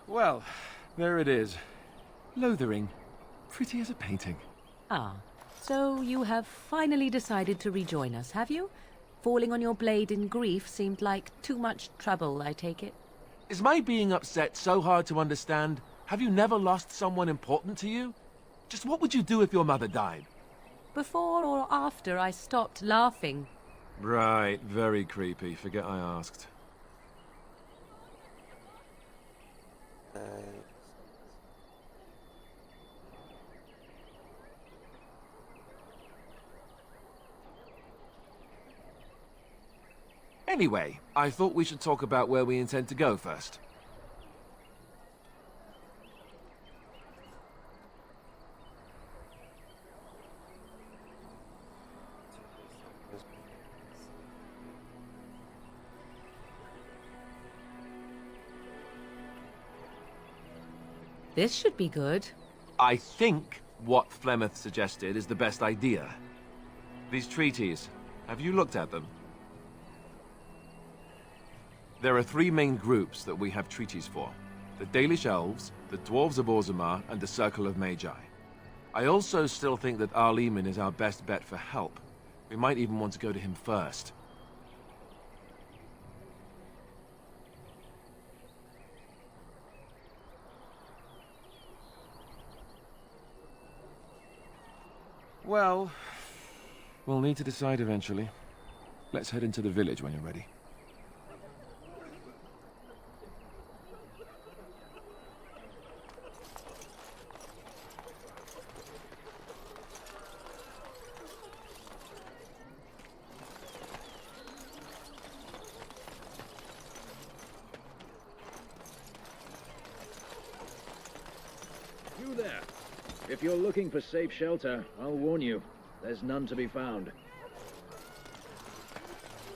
Well, there it is. Lothering. Pretty as a painting. Ah, so you have finally decided to rejoin us, have you? Falling on your blade in grief seemed like too much trouble, I take it. Is my being upset so hard to understand? Have you never lost someone important to you? Just what would you do if your mother died? Before or after I stopped laughing. Right, very creepy. Forget I asked. Anyway, I thought we should talk about where we intend to go first. This should be good. I think what Flemeth suggested is the best idea. These treaties, have you looked at them? There are three main groups that we have treaties for. The Dalish Elves, the Dwarves of Orzammar, and the Circle of Magi. I also still think that Arliman is our best bet for help. We might even want to go to him first. Well, we'll need to decide eventually. Let's head into the village when you're ready. You there. If you're looking for safe shelter, I'll warn you, there's none to be found.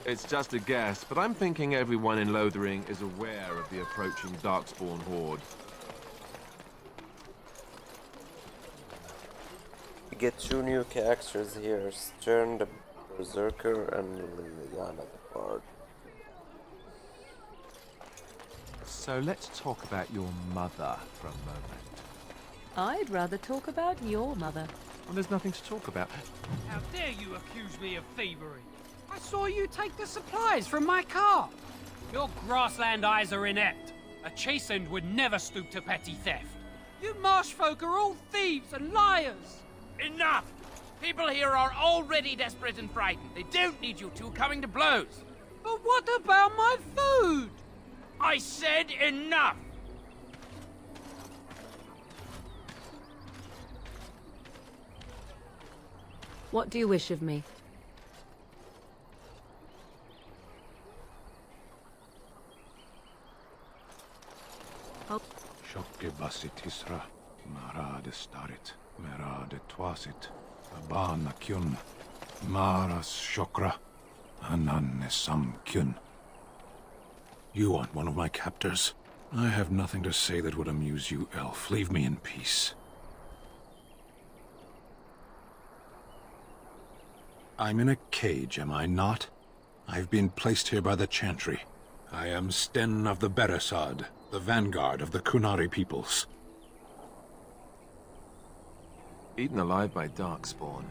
It's just a guess, but I'm thinking everyone in Lothering is aware of the approaching Darkspawn horde. We get two new characters here, Stern the Berserker and Liliana the Bard. So let's talk about your mother for a moment. I'd rather talk about your mother. Well, there's nothing to talk about. How dare you accuse me of thievery? I saw you take the supplies from my car. Your grassland eyes are inept. A chastened would never stoop to petty theft. You marsh folk are all thieves and liars. Enough! People here are already desperate and frightened. They don't need you two coming to blows. But what about my food? I said enough! What do you wish of me? Shokke basit Isra, Marade starit, Merade twasit, Abana kyun, Maras shokra, Ananne sam kyun. You want one of my captors? I have nothing to say that would amuse you, elf. Leave me in peace. I'm in a cage, am I not? I've been placed here by the Chantry. I am Sten of the Beresad, the vanguard of the Kunari peoples. Eaten alive by Darkspawn.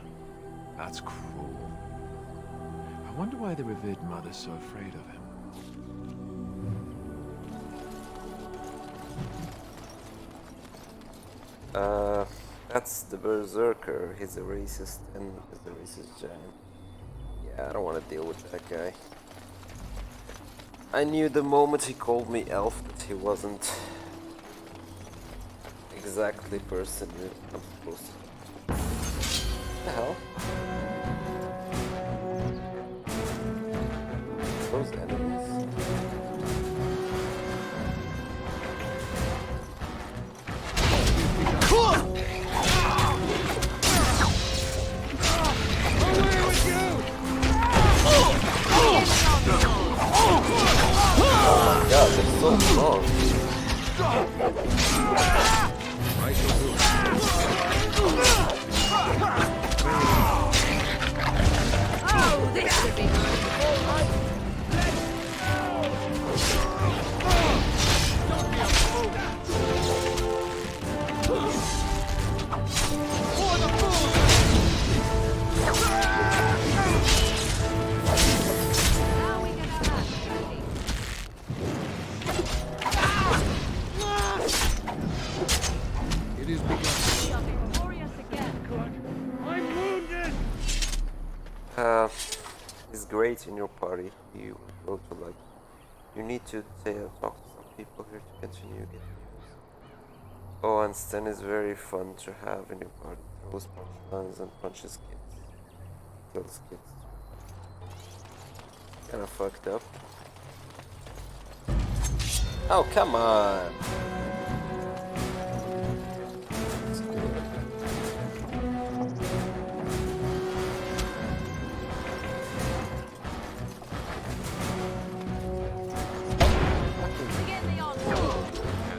That's cruel. I wonder why the revered mother's so afraid of him. That's the Berserker. He's a racist and is a racist giant. Yeah, I don't want to deal with that guy. I knew the moment he called me elf that he wasn't exactly the person I'm supposed to. What the hell? Those enemies? Oh my god, they're so strong. is begun. I'm wounded! It's great in your party. You go to like... You need to talk to some people here to continue getting news. Oh, and Sten is very fun to have in your party. Throws punchlines and punches kids. Kills kids. Kinda fucked up. Oh, come on!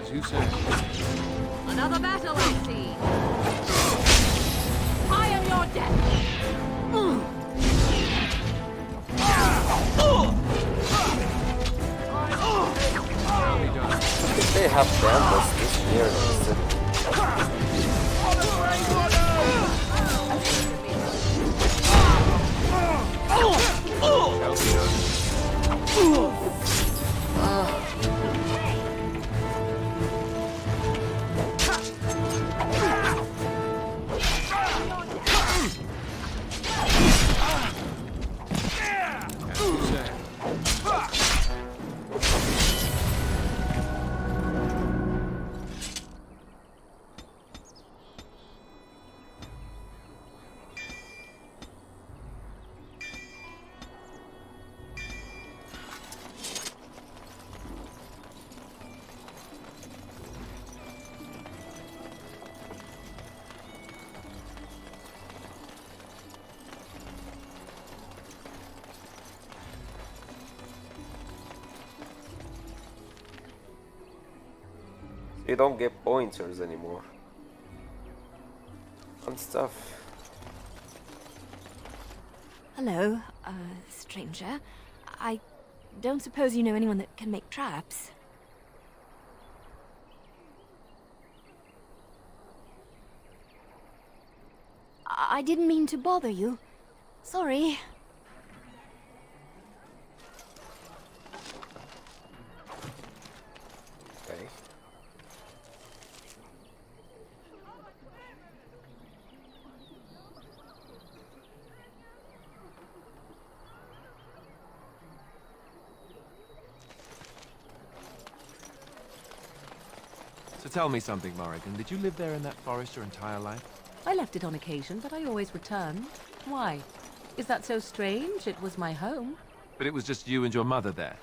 As you said. Another battle, I see. I am your death. They have done this year in the city. You don't get pointers anymore. Fun stuff. Hello, stranger. I don't suppose you know anyone that can make traps? I didn't mean to bother you. Sorry. Okay. So tell me something, Morrigan. Did you live there in that forest your entire life? I left it on occasion, but I always returned. Why? Is that so strange? It was my home. But it was just you and your mother there.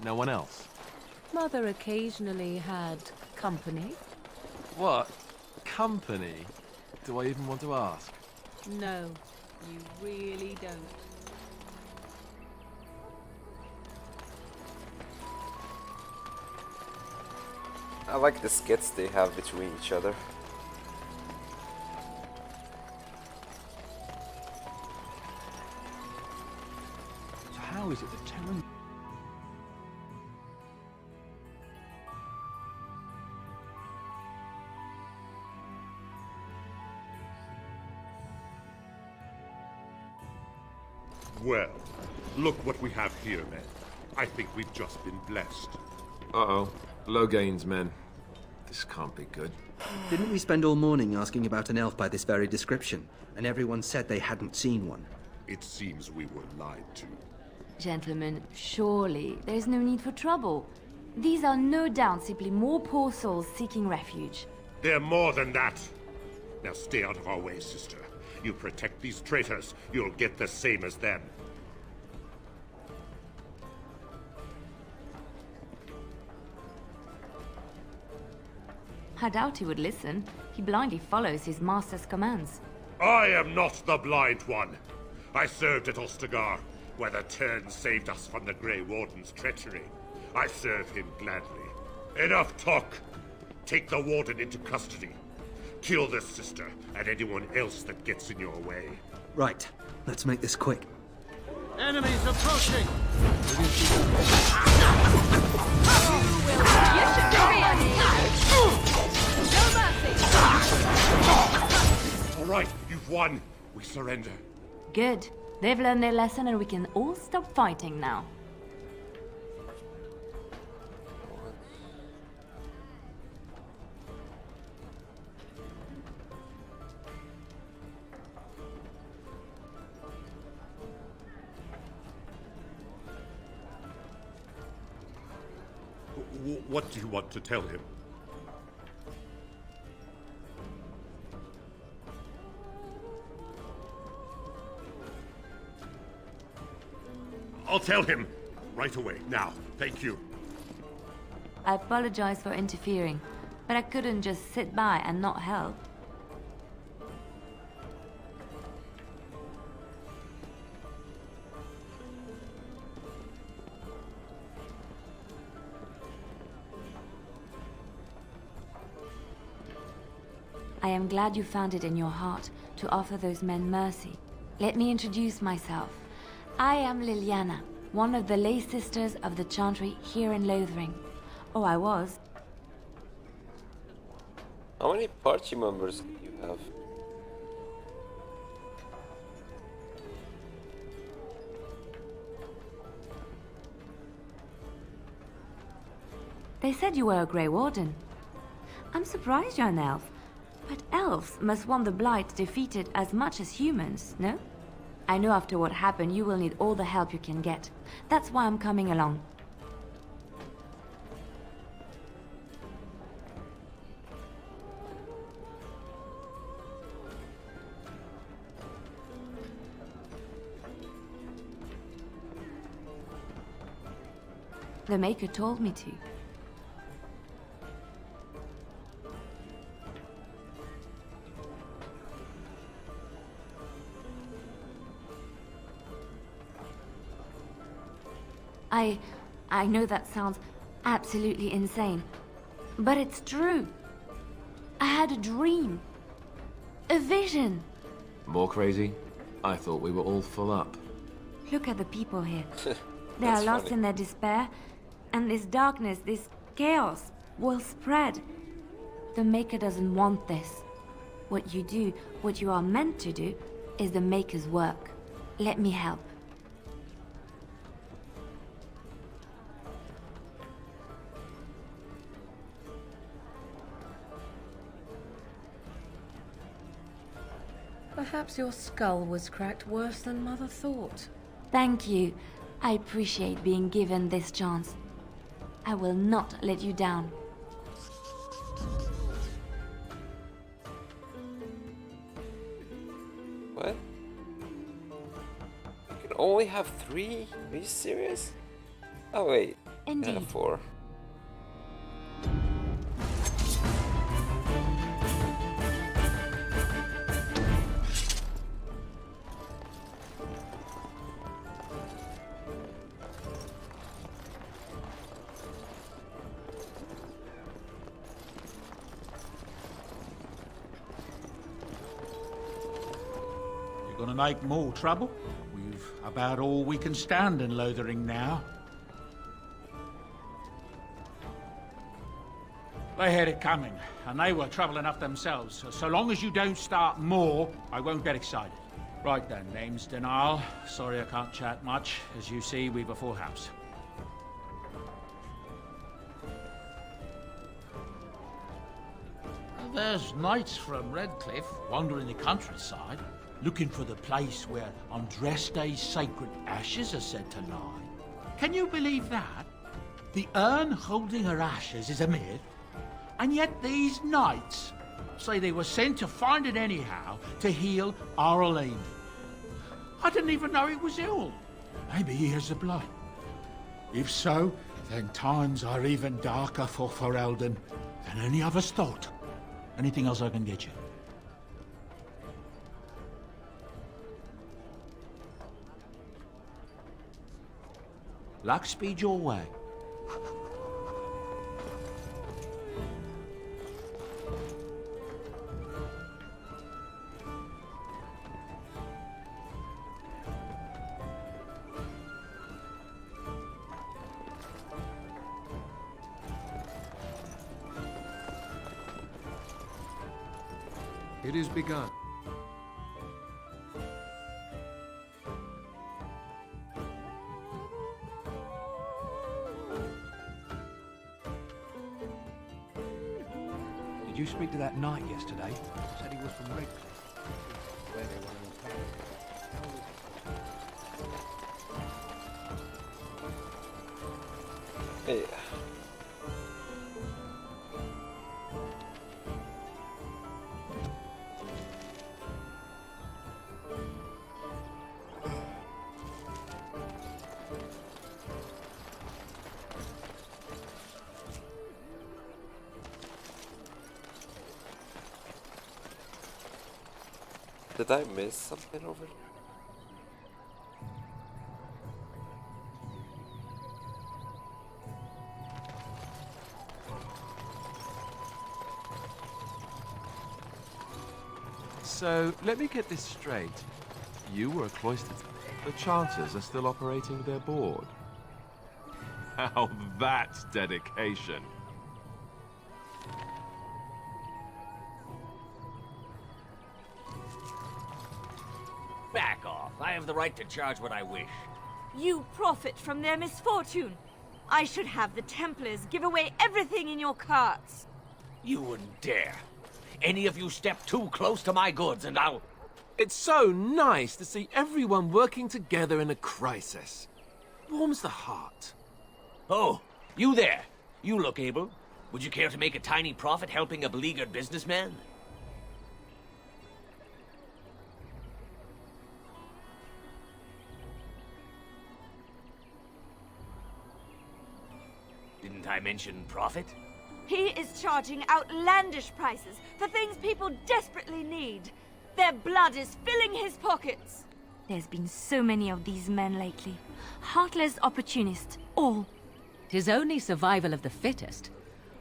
No one else. Mother occasionally had company. What? Company? Do I even want to ask? No, you really don't. I like the skits they have between each other. So how is it that Terran... Well, look what we have here, men. I think we've just been blessed. Uh-oh. Logain's men. This can't be good. Didn't we spend all morning asking about an elf by this very description, and everyone said they hadn't seen one? It seems we were lied to. Gentlemen, surely there's no need for trouble. These are no doubt simply more poor souls seeking refuge. They're more than that. Now stay out of our way, sister. You protect these traitors, you'll get the same as them. I doubt he would listen. He blindly follows his master's commands. I am not the blind one. I served at Ostagar, where the Tern saved us from the Grey Warden's treachery. I serve him gladly. Enough talk! Take the Warden into custody. Kill this sister and anyone else that gets in your way. Right. Let's make this quick. Enemies approaching! All right, you've won. We surrender. Good. They've learned their lesson and we can all stop fighting now. What do you want to tell him? I'll tell him right away. Now, thank you. I apologize for interfering, but I couldn't just sit by and not help. I am glad you found it in your heart to offer those men mercy. Let me introduce myself. I am Liliana, one of the lay sisters of the Chantry here in Lothering. Oh, I was. How many party members do you have? They said you were a Grey Warden. I'm surprised you're an elf. But elves must want the Blight defeated as much as humans, no? I know after what happened you will need all the help you can get. That's why I'm coming along. The Maker told me to. I know that sounds absolutely insane, but it's true. I had a dream. A vision. More crazy? I thought we were all full up. Look at the people here. They are lost in their despair, and this darkness, this chaos, will spread. The Maker doesn't want this. What you do, what you are meant to do, is the Maker's work. Let me help. Perhaps your skull was cracked worse than Mother thought. Thank you. I appreciate being given this chance. I will not let you down. What? You can only have 3? Are you serious? Oh wait. Indeed. Yeah, 4. Gonna make more trouble? We've about all we can stand in Lothering now. They had it coming, and they were trouble enough themselves. So long as you don't start more, I won't get excited. Right then, name's Denal. Sorry I can't chat much. As you see, we've a full house. There's knights from Redcliffe wandering the countryside, looking for the place where Andraste's sacred ashes are said to lie. Can you believe that? The urn holding her ashes is a myth, and yet these knights say they were sent to find it anyhow to heal Arlene. I didn't even know he was ill. Maybe he has the blight. If so, then times are even darker for Ferelden than any of us thought. Anything else I can get you? Luck speed your way. It is begun. Did you speak to that knight yesterday? Said he was from Redcliffe. Where they were in Hey. Did I miss something over there? So, let me get this straight. You were a cloistered. The Chanters are still operating their board. Now that's dedication. Back off. I have the right to charge what I wish. You profit from their misfortune. I should have the Templars give away everything in your carts. You wouldn't dare. Any of you step too close to my goods and I'll... It's so nice to see everyone working together in a crisis. Warms the heart. Oh, you there. You look able. Would you care to make a tiny profit helping a beleaguered businessman? Didn't I mention profit? He is charging outlandish prices for things people desperately need. Their blood is filling his pockets. There's been so many of these men lately. Heartless opportunists, all. 'Tis only survival of the fittest.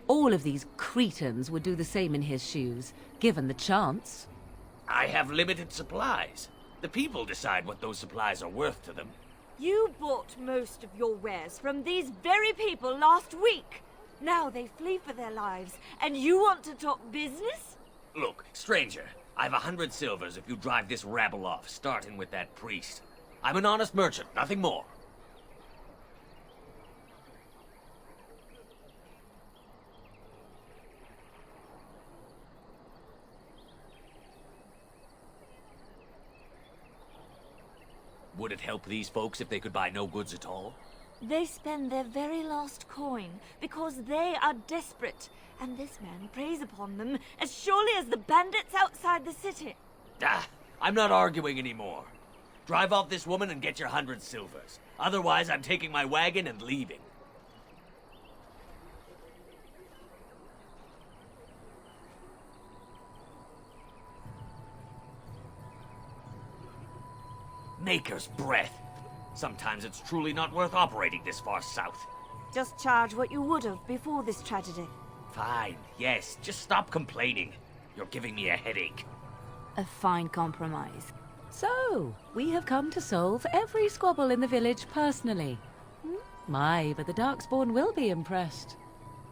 All of these cretins would do the same in his shoes, given the chance. I have limited supplies. The people decide what those supplies are worth to them. You bought most of your wares from these very people last week. Now they flee for their lives, and you want to talk business? Look, stranger, I've 100 silvers if you drive this rabble off, starting with that priest. I'm an honest merchant, nothing more. Would it help these folks if they could buy no goods at all? They spend their very last coin because they are desperate, and this man preys upon them as surely as the bandits outside the city. Ah, I'm not arguing anymore. Drive off this woman and get your 100 silvers. Otherwise, I'm taking my wagon and leaving. Maker's breath. Sometimes it's truly not worth operating this far south. Just charge what you would have before this tragedy. Fine, yes, just stop complaining. You're giving me a headache. A fine compromise. So, we have come to solve every squabble in the village personally. My, but the Darkspawn will be impressed.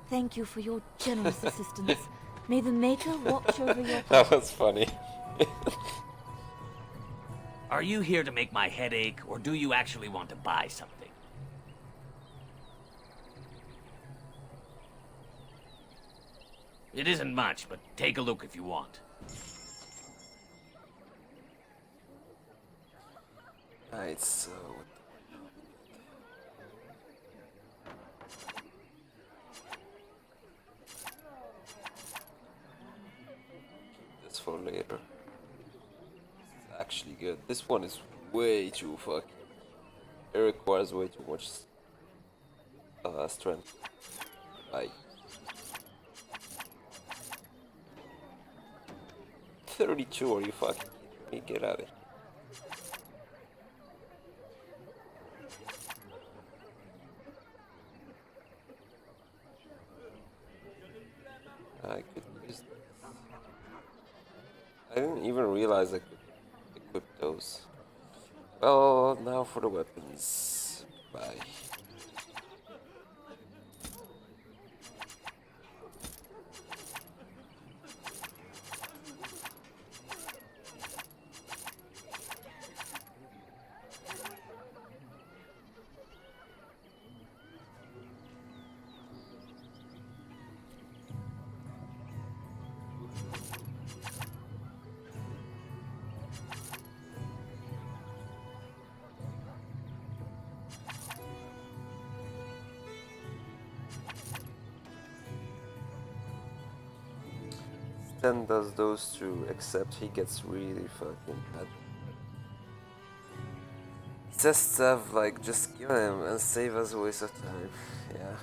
Thank you for your generous assistance. May the Maker watch over your... That was funny. Are you here to make my head ache, or do you actually want to buy something? It isn't much, but take a look if you want. Right, so... keep this for later. Actually good. This one is way too fucking... It requires way too much strength. Like 32, are you fucking kidding me? Get out of here. I could use this. I didn't even realize I could equip those. Well, now for the weapons. Bye. Sten does those two, except he gets really fucking mad. He says stuff like, just kill him and save us a waste of time. Yeah.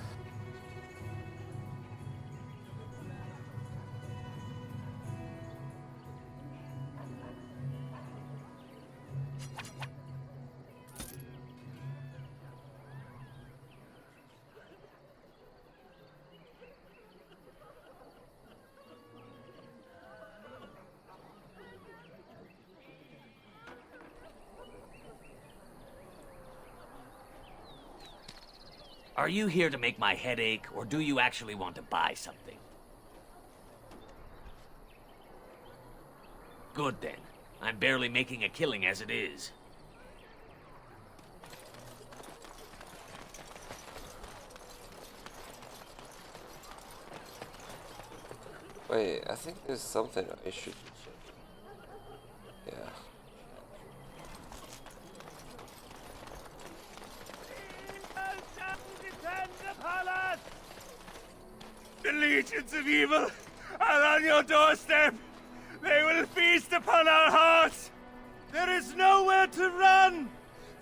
Are you here to make my head ache, or do you actually want to buy something? Good then. I'm barely making a killing as it is. Wait, I think there's something I should check. Yeah. The legions of evil are on your doorstep. They will feast upon our hearts. There is nowhere to run.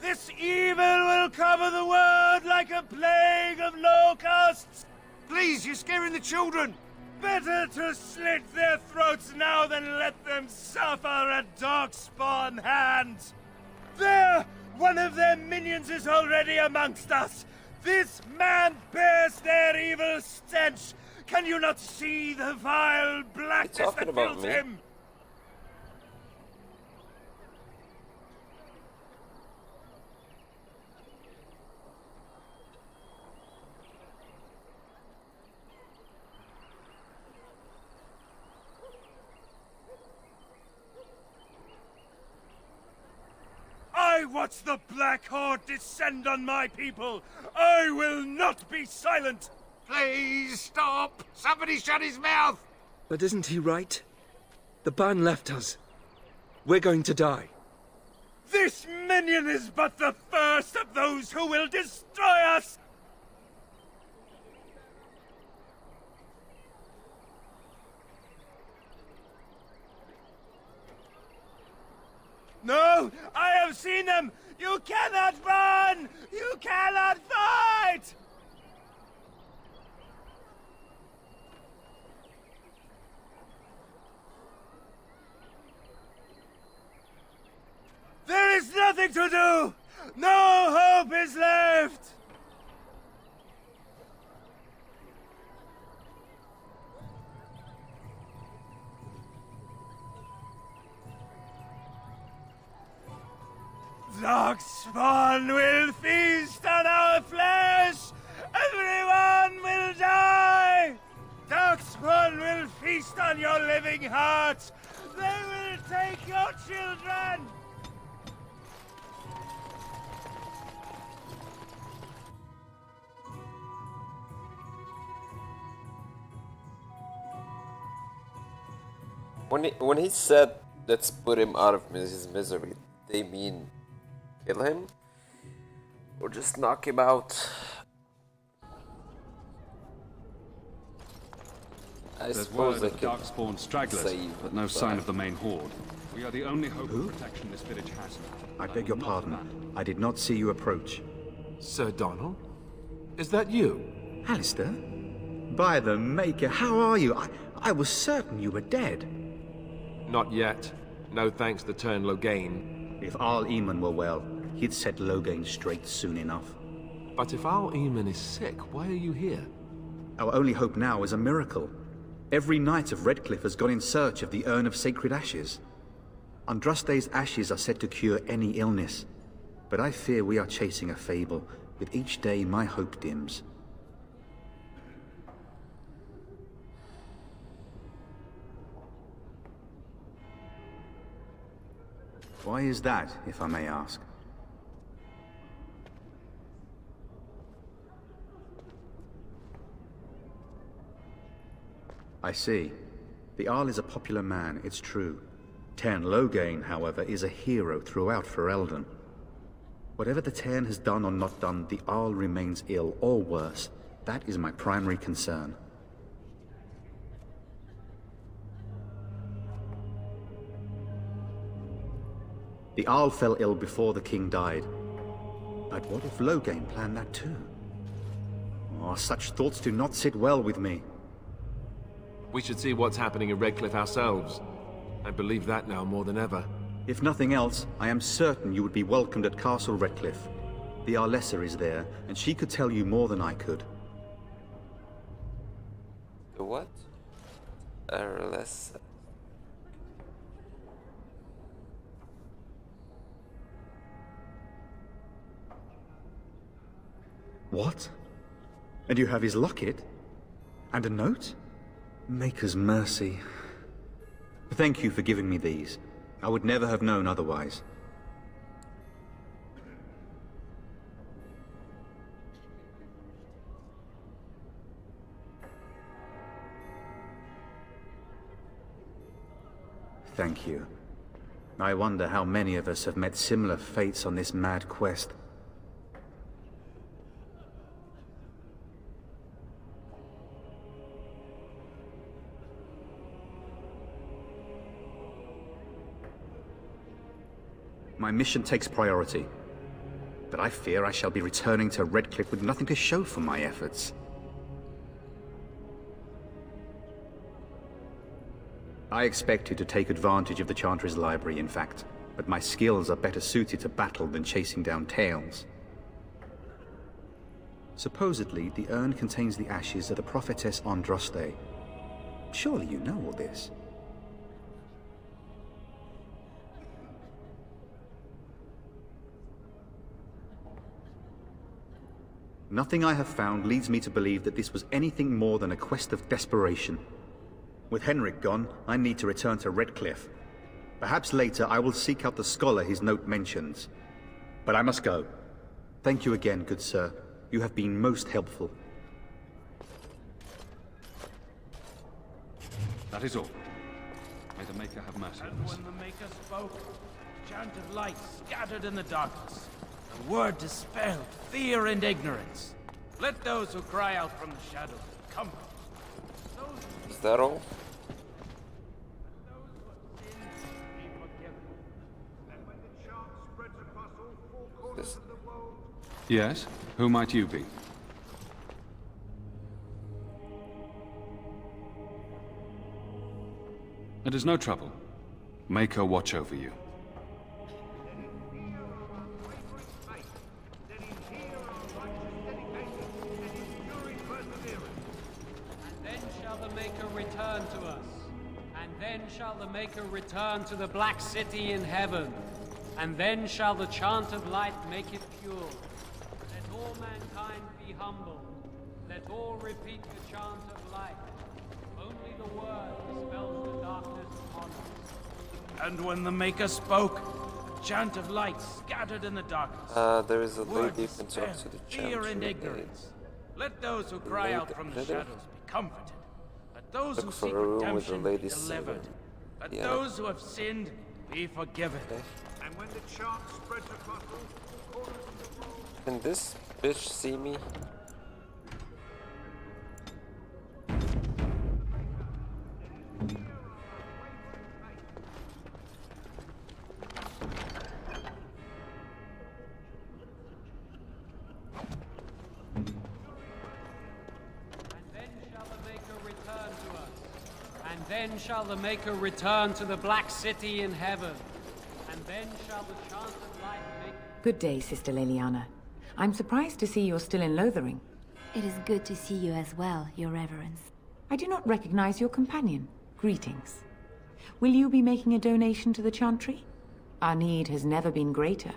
This evil will cover the world like a plague of locusts. Please, you're scaring the children. Better to slit their throats now than let them suffer at Darkspawn hands. There! One of their minions is already amongst us. This man bears their evil stench. Can you not see the vile blackness that fills him? I watch the Black Horde descend on my people. I will not be silent. Please stop! Somebody shut his mouth! But isn't he right? The ban left us. We're going to die. This minion is but the first of those who will destroy us! No! I have seen them! You cannot run! You cannot fight! There is nothing to do! No hope is left! Darkspawn will feast on our flesh! Everyone will die! Darkspawn will feast on your living hearts! They will take your children! When he said, let's put him out of his misery, they mean kill him? Or just knock him out? I There's suppose word I of could Darkspawn stragglers, save, but no sign of the main horde. We are the only hope of protection this village has. I beg your pardon. I did not see you approach. Sir Donald? Is that you? Alistair? By the Maker, how are you? I was certain you were dead. Not yet. No thanks to Turn Loghain. If Arl Eamon were well, he'd set Loghain straight soon enough. But if Arl Eamon is sick, why are you here? Our only hope now is a miracle. Every knight of Redcliffe has gone in search of the Urn of Sacred Ashes. Andraste's ashes are said to cure any illness. But I fear we are chasing a fable. With each day, my hope dims. Why is that, if I may ask? I see. The Arl is a popular man, it's true. Teyrn Loghain, however, is a hero throughout Ferelden. Whatever the Teyrn has done or not done, the Arl remains ill, or worse. That is my primary concern. The Arl fell ill before the king died. But what if Loghain planned that too? Oh, such thoughts do not sit well with me. We should see what's happening in Redcliffe ourselves. I believe that now more than ever. If nothing else, I am certain you would be welcomed at Castle Redcliffe. The Arlessa is there, and she could tell you more than I could. The what? Arlessa. What? And you have his locket? And a note? Maker's mercy. Thank you for giving me these. I would never have known otherwise. Thank you. I wonder how many of us have met similar fates on this mad quest. My mission takes priority, but I fear I shall be returning to Redcliffe with nothing to show for my efforts. I expected to take advantage of the Chantry's library, in fact, but my skills are better suited to battle than chasing down tales. Supposedly, the urn contains the ashes of the prophetess Andraste. Surely you know all this. Nothing I have found leads me to believe that this was anything more than a quest of desperation. With Henrik gone, I need to return to Redcliffe. Perhaps later I will seek out the scholar his note mentions. But I must go. Thank you again, good sir. You have been most helpful. That is all. May the Maker have mercy on And us. when the Maker spoke, a chant of light scattered in the darkness. A word dispelled fear and ignorance. Let those who cry out from the shadows come. Is that all? This. Yes? Who might you be? It is no trouble. Maker watch over you. Return to the Black City in heaven, and then shall the chant of light make it pure. Let all mankind be humble. Let all repeat the chant of light. Only the word dispels the darkness upon us. And when the Maker spoke, a chant of light scattered in the darkness. There is a Word lady who can talk to the fear and Chantry. ignorance. Let those who cry out from the Lady- shadows be comforted. Let those Look who for seek a room with the redemption be lady delivered. singer. Let Yeah. those who have sinned be forgiven. And when the chant spreads across all corners of the world, Can this bitch see me? And then shall the Maker return to the Black City in heaven, and then shall the chant of light make... Good day, Sister Leliana. I'm surprised to see you're still in Lothering. It is good to see you as well, Your Reverence. I do not recognize your companion. Greetings. Will you be making a donation to the Chantry? Our need has never been greater.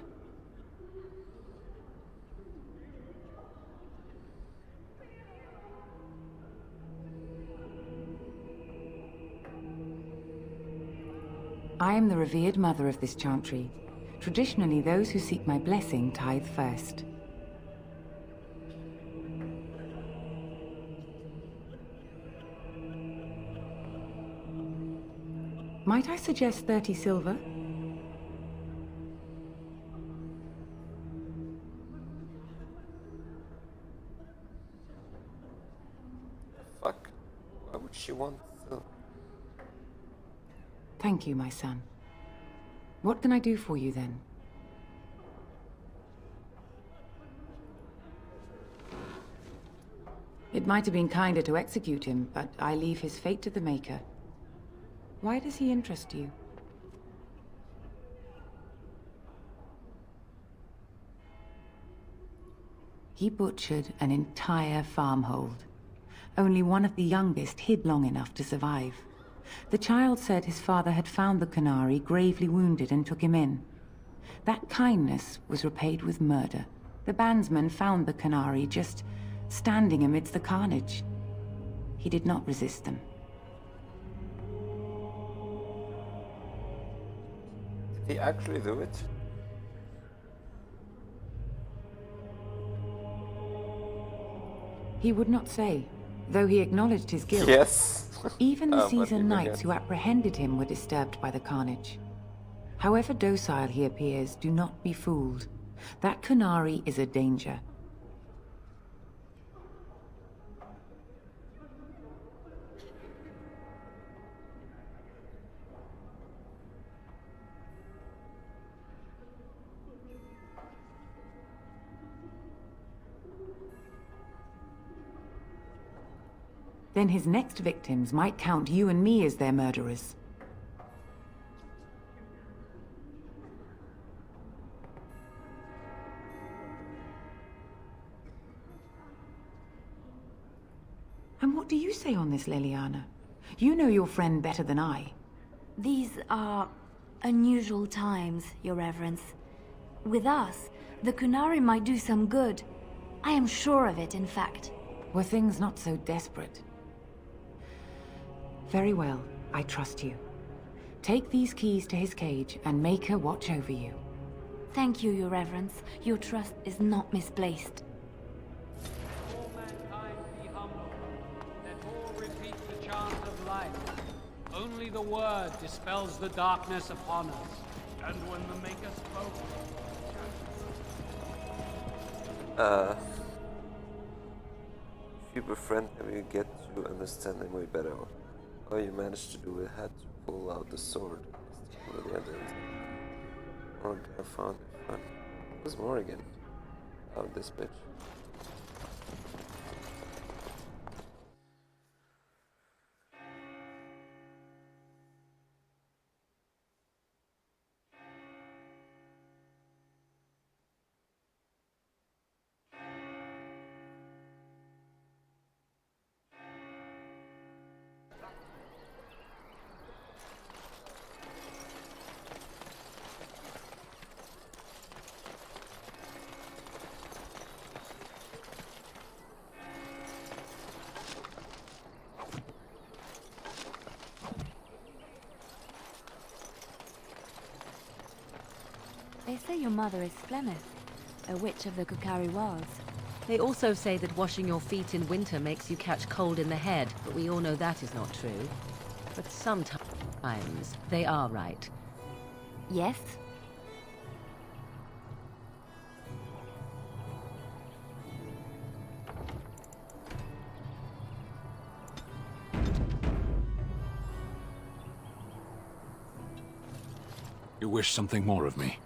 I am the revered mother of this Chantry. Traditionally, those who seek my blessing tithe first. Might I suggest 30 silver? Fuck. Why would she want to? Thank you, my son. What can I do for you, then? It might have been kinder to execute him, but I leave his fate to the Maker. Why does he interest you? He butchered an entire farmhold. Only one of the youngest hid long enough to survive. The child said his father had found the Canary gravely wounded and took him in. That kindness was repaid with murder. The bandsman found the Canary just standing amidst the carnage. He did not resist them. Did he actually do it? He would not say, though he acknowledged his guilt. Yes. Even the But Caesar even knights yet. who apprehended him were disturbed by the carnage. However docile he appears, do not be fooled. That Qunari is a danger. Then his next victims might count you and me as their murderers. And what do you say on this, Leliana? You know your friend better than I. These are unusual times, Your Reverence. With us, the Qunari might do some good. I am sure of it, in fact. Were things not so desperate? Very well, I trust you. Take these keys to his cage and make her watch over you. Thank you, Your Reverence. Your trust is not misplaced. All mankind be humble. Let all repeat the chant of life. Only the word dispels the darkness upon us. And when the Maker spoke, If you befriend him, you get to understand him way better. All you managed to do is had to pull out the sword. Really ended. Morgan, I found it fun. Who's Morgan? Oh, this bitch. They say your mother is Flemeth, a witch of the Kukari Wilds. They also say that washing your feet in winter makes you catch cold in the head, but we all know that is not true. But sometimes they are right. Yes? You wish something more of me?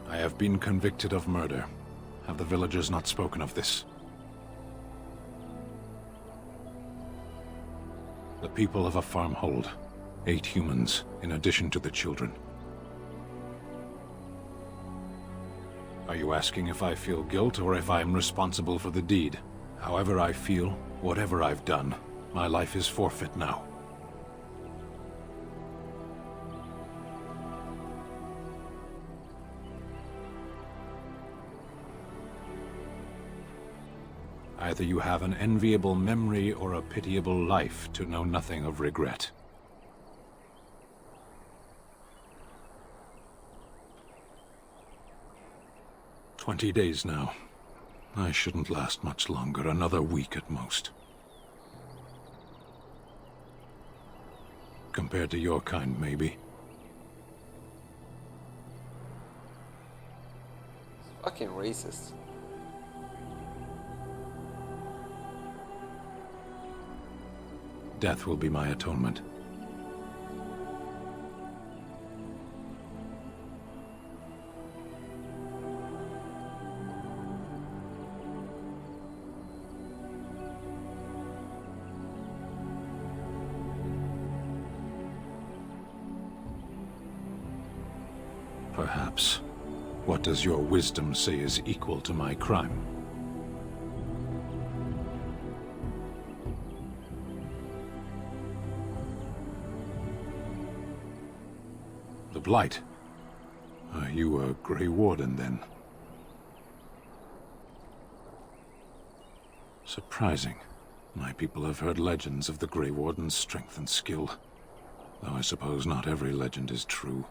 I have been convicted of murder. Have the villagers not spoken of this? The people of a farmhold. 8 humans, in addition to the children. Are you asking if I feel guilt or if I am responsible for the deed? However I feel, whatever I've done, my life is forfeit now. Either you have an enviable memory or a pitiable life to know nothing of regret. "20 days now. I shouldn't last much longer, another week at most. Compared to your kind, maybe. Fucking racist. Death will be my atonement. Perhaps. What does your wisdom say is equal to my crime? The Blight. Are you a Grey Warden, then? Surprising. My people have heard legends of the Grey Warden's strength and skill. Though I suppose not every legend is true.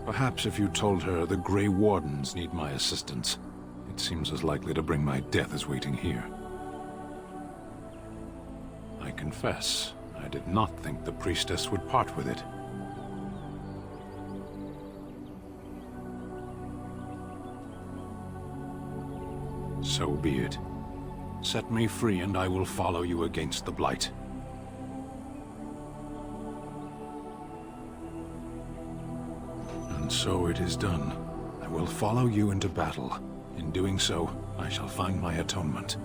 Perhaps if you told her the Grey Wardens need my assistance, it seems as likely to bring my death as waiting here. I confess, I did not think the priestess would part with it. So be it. Set me free and I will follow you against the Blight. And so it is done. I will follow you into battle. In doing so, I shall find my atonement.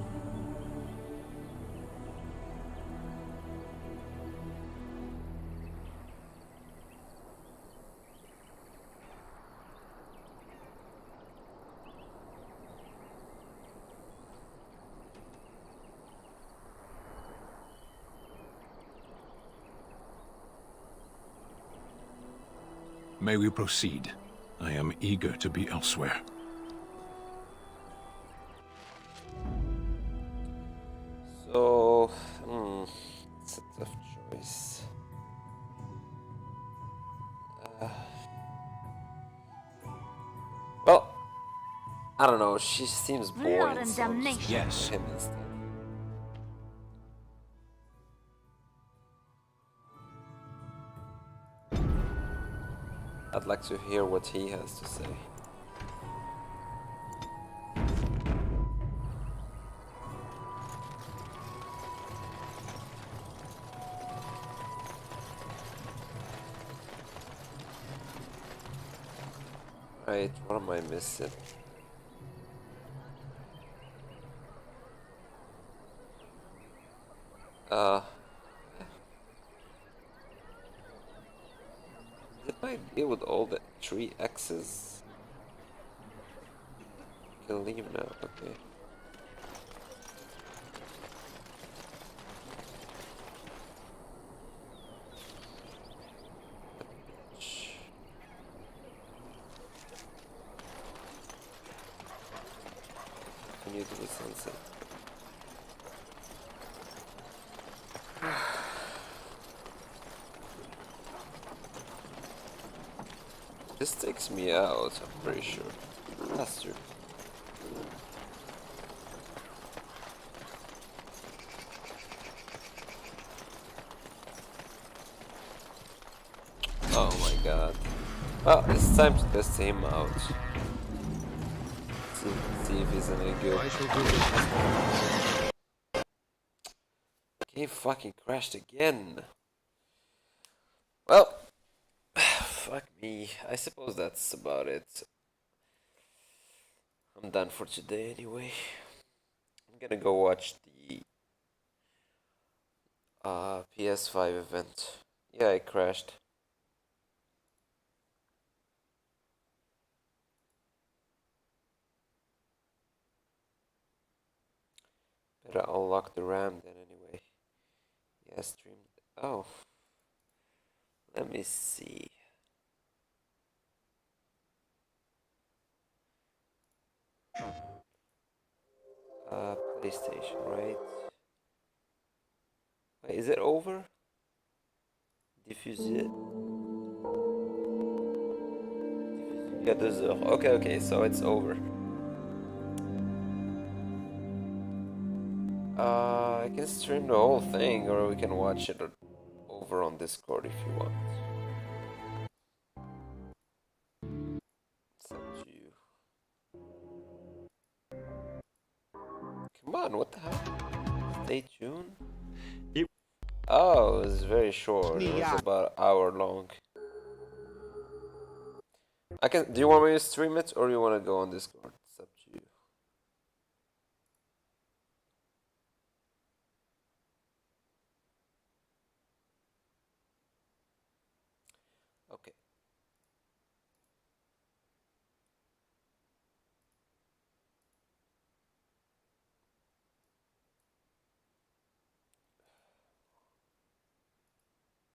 May we proceed? I am eager to be elsewhere. So, it's a tough choice. Well, I don't know. She seems boring. Blood and damnation. Yes. Him instead. I'd like to hear what he has to say. Right, what am I missing? Did I deal with all the 3 X's? I can leave now, okay. Continue to the sunset. This takes me out, I'm pretty sure. Faster. Oh my god. Well, it's time to test him out. See if he's any good. Game fucking crashed again. Well, fuck me. I suppose that's about it. I'm done for today anyway. I'm gonna go watch the PS5 event. Yeah, it crashed. Better unlock the RAM then anyway. Yeah, stream. Oh. Let me see. PlayStation, right? Wait, is it over? Diffuser. Yeah, there's a... Okay, so it's over. I can stream the whole thing, or we can watch it over on Discord if you want. It's up to you. Come on, what the heck? Stay tuned? Oh, it was very short. It was about an hour long. Do you want me to stream it, or you want to go on Discord? It's up to you. Okay,